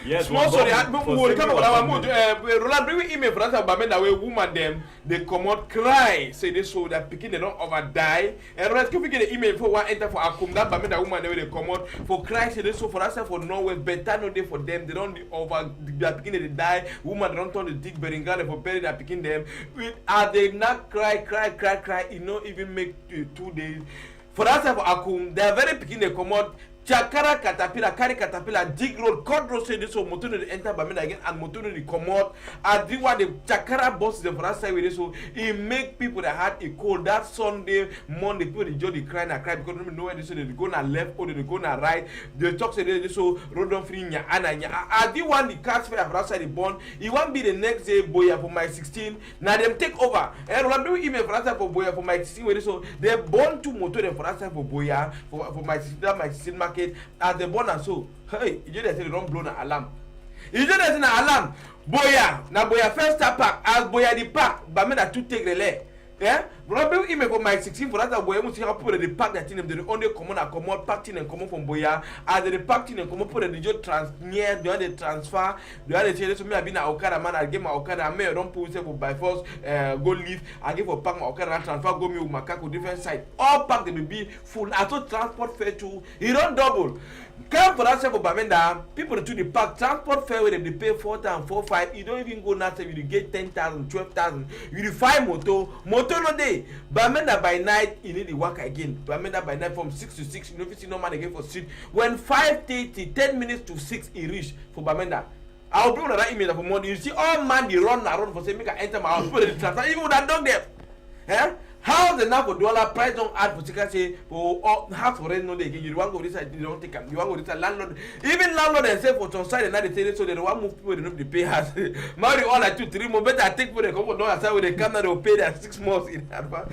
Yes, small sorry hat. We will come about Roland bring me email for that Bamenda where woman them they come out cry say they so that picking they don't over die. And Roland can we get an email for one enter for Akum that Bamenda woman they come out for cry say they so for us for Norway better no day for them. They don't over they picking they die. Woman don't turn the dick beringale for bury that picking them. Are they not cry? It not even make 2 days. For that for Akum they are very picking they come out. Chakara caterpillar, carry caterpillar, dig road, cut road say this so motor no enter Bamenda again and motor no come out. And the one the Chakara boss them for that side with this so it make people that had a cold that Sunday, Monday people they just cry because they don't know where they say they go na left or they go na right. They talk say this so road don't free nya and the one the cast fair for that side the born. It won't be the next day boya for my 16. Now them take over. And when do email for that side for boya for my 16 where so they born two motor them for that side for boya for my 16 that my 16 market. As they born and so, hey, you just say they don't blow an alarm. You just say an alarm. Boya, now boya first start pack, as boya the pack, but me that two take relay. Yeah? But email for my 16 for that boya must see how people they pack that thing them they only come out packing and come from boya. As they packing and come up put the just near the transfer, the other say so me I been a Okada man I give my Okada I may don't put say for by force go leave I give for pack my Okada and transfer go me with my car to different side. All pack they will be full. I thought transport fare too. He don't double. Come for that side for Bamenda, people to the park transport fare where they pay 4,000, 4,500. You don't even go now you get 10,000, 12,000. You find motor no day. Bamenda by night you need to work again. Bamenda by night from 6 to 6 you know if you see no man again for street. When 5:30, 10 minutes to 6 he reach for Bamenda. I'll bring another email for money. You see all man they run around for say make I enter my house. People they transfer even with that dog there. Eh? How the now for dollar price don't add for chicken say for half for rent no day again. You want go this side, you don't take them. You want go this side landlord. Even landlord and say for some side and now they say so they don't want move people they don't pay us. Marry all like 2-3 more better take for the come no aside when they come now they will pay their 6 months in advance.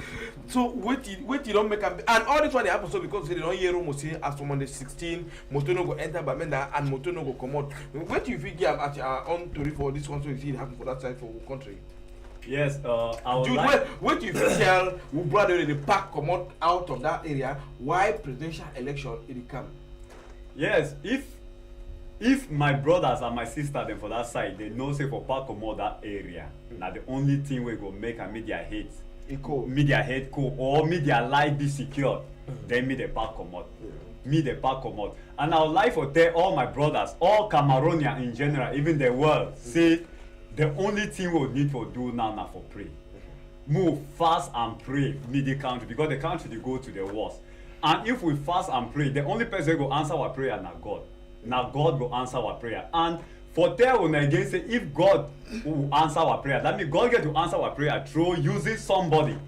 So wait you don't make them and all this one they happen so because they don't hear room say as from on the 16 motor no go enter Bamenda and motor no go come out. Wait you figure at your own story for this one so you see it happen for that side for the country. Yes, I would Dude, like... wait you tell who brother the pack come out of that area why presidential election it come. Yes, if my brothers and my sister them for that side they know say for pack come out that area, now the only thing we go make a media hate. Media hate co or media life be secured, then me the pack come out. Me the pack come out. And I would like for tell all my brothers, all Cameroonians in general, even the world, say the only thing we need to do now for pray. Move fast and pray need the country because the country they go to the worst. And if we fast and pray, the only person who will answer our prayer now God. Now God will answer our prayer. And for tell when again say if God will answer our prayer, that means God get to answer our prayer through using somebody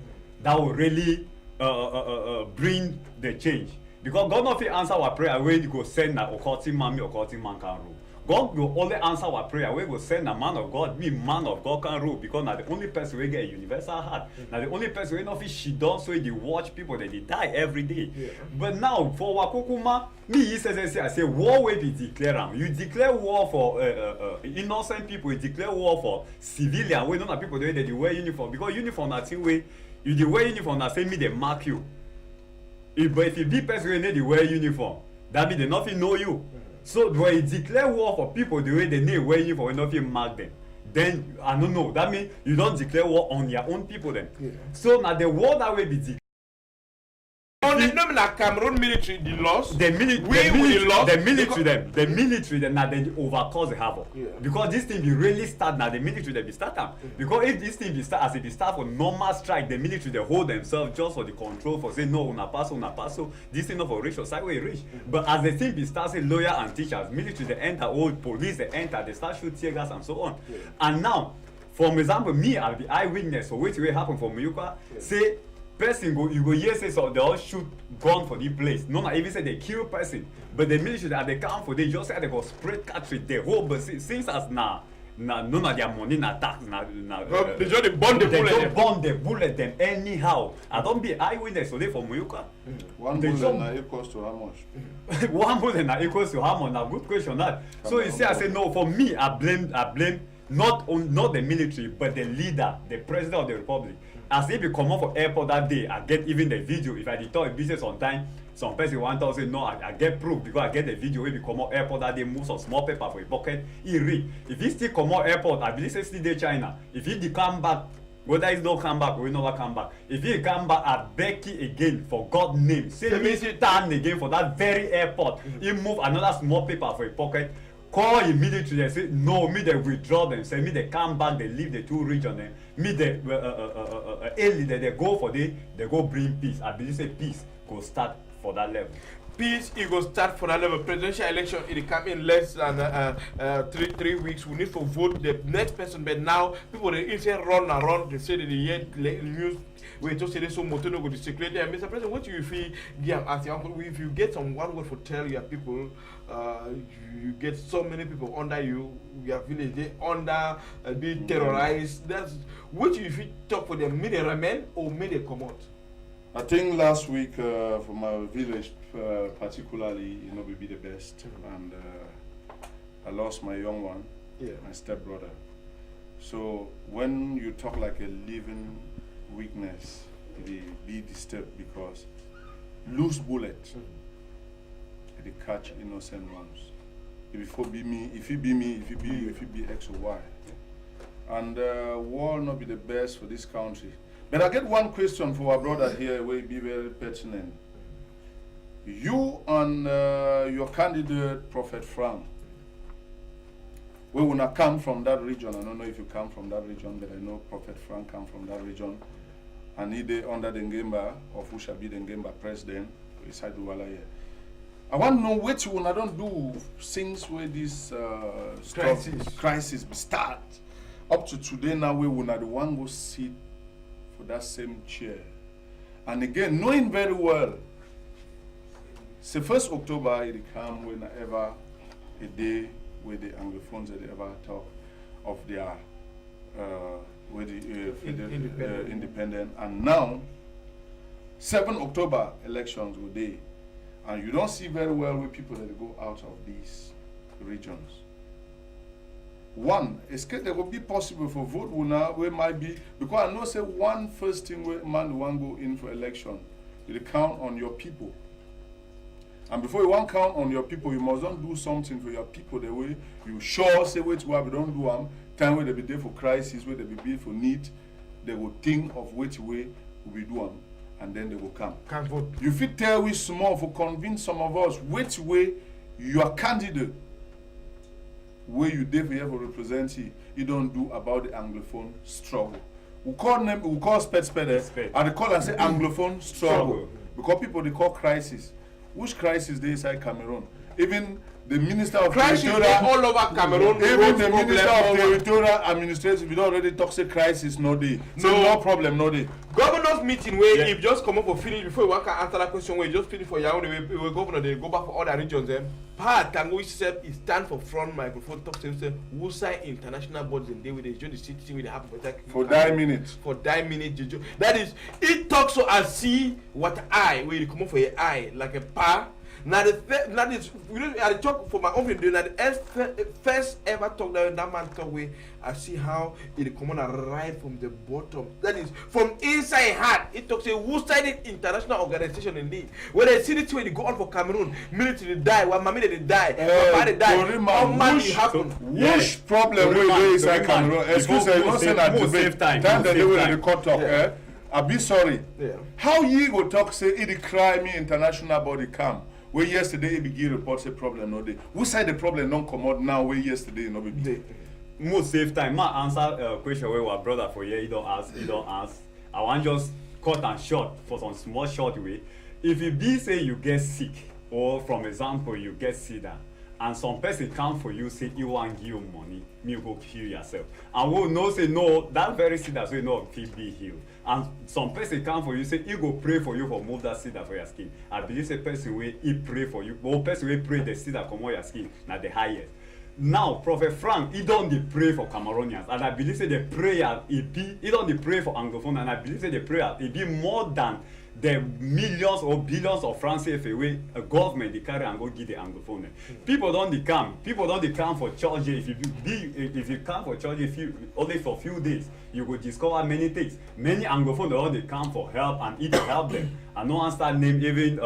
that will really bring the change. Because God not answer our prayer when you go send a occulting man can rule. God will only answer our prayer. We will send a man of God, man of God can rule because now the only person we get a universal heart. Now the only person we know if she done so they watch people that they die every day. Yeah. But now for Wakukuma, me I say war will be declared. You declare war for innocent people. You declare war for civilian. We don't have people that they wear uniform because uniform that way you they wear uniform that say me they mark you. But if you be person they wear uniform, that means they nothing know you. So when you declare war for people the way they need wear uniform, when nothing mark them, then I don't know. That means you don't declare war on your own people then. Yeah. So now the war that will be declared. On the name like Cameroon military, the loss. The military them now they overcause the havoc. Yeah. Because this thing be really start now the military they be start up. Yeah. Because if this thing be start as it be start for normal strike, the military they hold themselves just for the control for say no una paso. This thing not for rich or sideway rich. But as the thing be start say lawyer and teachers, military they enter, old police they enter, they start shoot tear gas and so on. Yeah. And now, for example, me I'll be eyewitness. So what will happen for Muyuka? Say. Person you go hear say so they all shoot gun for the place. No, not even say they kill person, but the military that they come for they just say they go spread cartridge the whole. But since as now none of their money na tax they just burn the bullet. They burn the bullet them anyhow. I don't be eyewitness today for Muyuka. One bullet now equals to how much? One bullet now equals to how much? Now good question that. So you see, I say no. For me, I blame not the military but the leader, the president of the republic. As if you come up for airport that day, I get even the video. If I did talk a business on time, some person want to say no, I get proof because I get the video. If you come up airport that day, move some small paper for your pocket, he read. If he still come up airport, I believe say still dey China. If he come back, whether he don't come back or he never come back. If he come back, I beg you again for God's name. Say me stand again for that very airport. He move another small paper for your pocket. Call immediately and say no, me they withdraw them, say me they come back, they leave the two region them, me they they go for they go bring peace. I believe say peace go start for that level. Peace, it will start for that level. Presidential election, it will come in less than three weeks. We need to vote the next person, but now people they inside run around. They say that they hear news. We just say so motor no go circulate. And Mr. President, what do you feel? Yeah, as your uncle, if you get some one word for tell your people, you get so many people under you, your village they under being terrorized. That's what you feel talk for them. May they remain or may they come out? I think last week for my village particularly, you know, will be the best. And I lost my young one, my stepbrother. So when you talk like a living weakness, it be disturbed because loose bullet, it catch innocent ones. If it be me, if it be me, if it be X or Y. And war not be the best for this country. But I get one question for our brother here, will be very pertinent. You and your candidate, Prophet Frank, we will not come from that region. I don't know if you come from that region, but I know Prophet Frank come from that region. And he is under the Ngemba, of who shall be the Ngemba president, beside Uwalaye. I want to know what you don't do since where this crisis start. Up to today now, we will not the one go sit for that same chair. And again, knowing very well, say 1st October, it come whenever a day where the Anglophones they ever talk of their independent. And now, 7 October elections will day. And you don't see very well where people that go out of these regions. One, is there will be possible for vote now where might be because I know say one first thing where man one go in for election, you count on your people. And before you want count on your people, you must not do something for your people the way you sure say wait why we don't do them. Time where they be there for crisis, where they be for need, they will think of which way we do them, and then they will come. Can't vote. You fit tell we small for convince some of us which way your candidate where you definitely represent you don't do about the Anglophone struggle. We call them, we call sped, and they call and say Anglophone struggle. Because people they call crisis. Which crisis they inside Cameroon? Even the Minister of Territorial all over Cameroon. Even the Minister of Territorial Administration, we don't already talk say crisis no day. No problem, no day. Governors meeting where if just come up for finish before you want to answer that question where you just finish for your own way governor they go back for other regions then. Part Tango which said it stand for front microphone talk to say Wusa international bodies and they with the join the city with the happen for 9 minutes. For 9 minutes. That is it talks so I see what I where you come up for your eye like a pa. Now that is you know I talk for my own video. Now the first ever talk that man talk way I see how it come on right from the bottom. That is from inside heart. It talks a Wusa international organization indeed. When they see it when they go on for Cameroon, military die, one mammy they die, they die. How much happen? Which problem we do inside Cameroon? Excuse me, not saying that debate. Time that they will the court talk. I be sorry. Yeah. How you go talk say it cry me international body come? Where yesterday it begin report say problem no day. Who said the problem don't come out now where yesterday no be day? Most save time. My answer question where our brother for here he don't ask. I want just cut and short for some small short way. If you be say you get sick or from example you get SIDA and some person come for you say you want give you money, me you go kill yourself. And we know say no that very SIDA so you know fit be healed. And some person come for you say he go pray for you for move that SIDA for your skin. I believe say person wey he pray for you, but person wey pray the SIDA come out your skin na the highest. now Prophet Frank, he don't dey pray for Cameroonians, and I believe say the prayer he don't dey pray for Anglophone, and I believe say the prayer it be more than the millions or billions of francs CFA wey a government dey carry and go give the Anglophone. People don't dey come for church. If you come for church only for few days, you go discover many things. Many Anglophone don dey come for help, and it help them. And no one start name even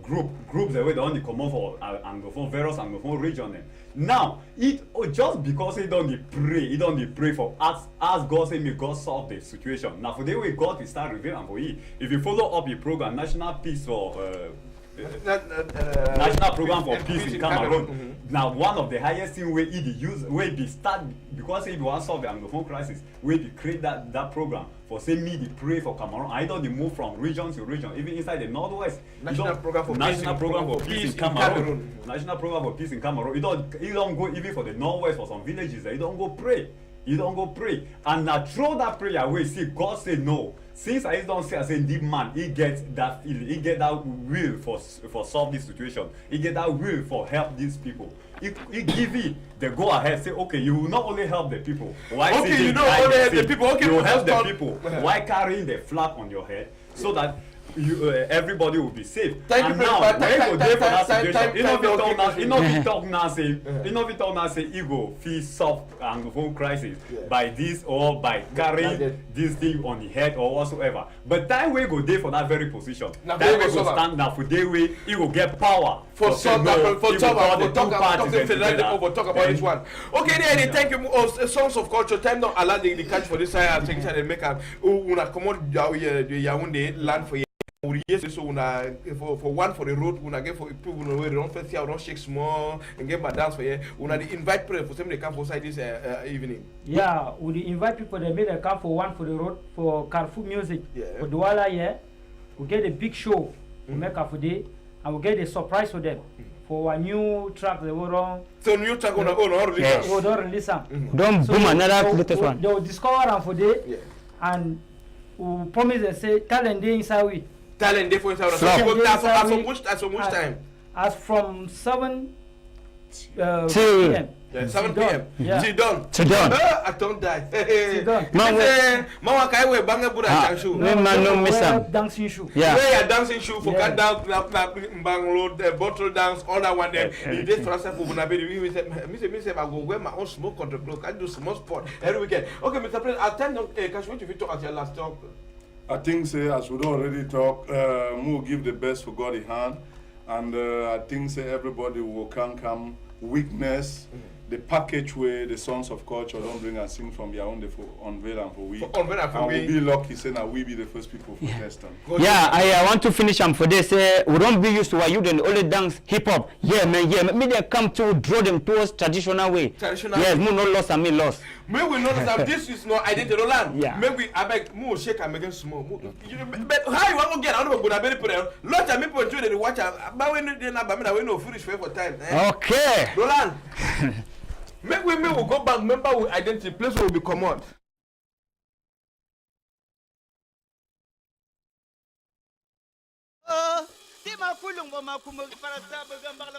groups the way they only come out for Anglophone, various Anglophone region. Now, just because he don't pray for ask God, say may God solve the situation. Now for the way God will start revealing for you. If you follow up your program, National Peace for National Program for Peace in Cameroon. Now one of the highest thing where he use where be start because if you want to solve the Anglophone crisis, where they create that program for say me they pray for Cameroon. I don't they move from region to region, even inside the northwest. National Program for Peace in Cameroon. National Program for Peace in Cameroon. You don't go even for the northwest for some villages. You don't go pray. And now throw that prayer away. See God say no. Since I don't say as a deep man, he gets that feeling, he get that will for solve this situation. He get that will for help these people. He give you the go ahead. Say okay, you will not only help the people. Why? Okay, you don't only help the people. Okay, you will help the people. Why carrying the flag on your head so that everybody will be safe? Thank and you now, when you go there for that situation, you know we talk now say he go feel solve Anglophone crisis by this or by carrying this thing on the head or whatsoever. But time we go there for that very position. Time we go stand now for day way he will get power for talk about this one. Okay, then thank you. Songs of culture. Time don't allow the catch for this side. Things that they make up. Una come on the Yaoundé land for. Yes, so for one for the road, una get for people who don't first year, don't shake small and get my dance for you. Una the invite prayer for some they come for side this evening. Yeah, we invite people they make a come for one for the road for Carrefour music. For Douala we get a big show. We make a for day and we get a surprise for them. For a new track they will run. So new track on release. We don't release them. Don't boom another latest one. They will discover them for day and we promise they say talent day inside we. Talent day for inside. As much time? As from 7 p.m. 7 p.m. Till done. I don't die. Till done. Mama kai we banga buda dancing shoe. No miss dancing shoe. Yeah. Wear a dancing shoe for cut down bang load bottle dance all that one then. If this for us for una be me say I go wear my own smoke control cloak. I do small sport every weekend. Okay, Mr. President, I tell you Cash, what if you talk at your last talk? I think say as we already talk, we'll give the best for God in hand, and I think say everybody will come witness the package where the Sons of Culture don't bring and sing from Yaoundé for unveil and for we. And we'll be lucky say that we be the first people for test them. Yeah, I want to finish for this. We don't be used to why you don't only dance hip hop. Yeah, man. Maybe they come to draw them towards traditional way. Yes, me no lost and me lost. Maybe we know that this is not identity Roland. Yeah. Maybe I beg more shake and make small. But how you want to get out of a good put lot of people enjoy the watch. But when they not we no foolish for time. Okay. Roland. Maybe we will go back. Remember, we identity place will be common. Tima kulung ba makumag para sa bagang bakla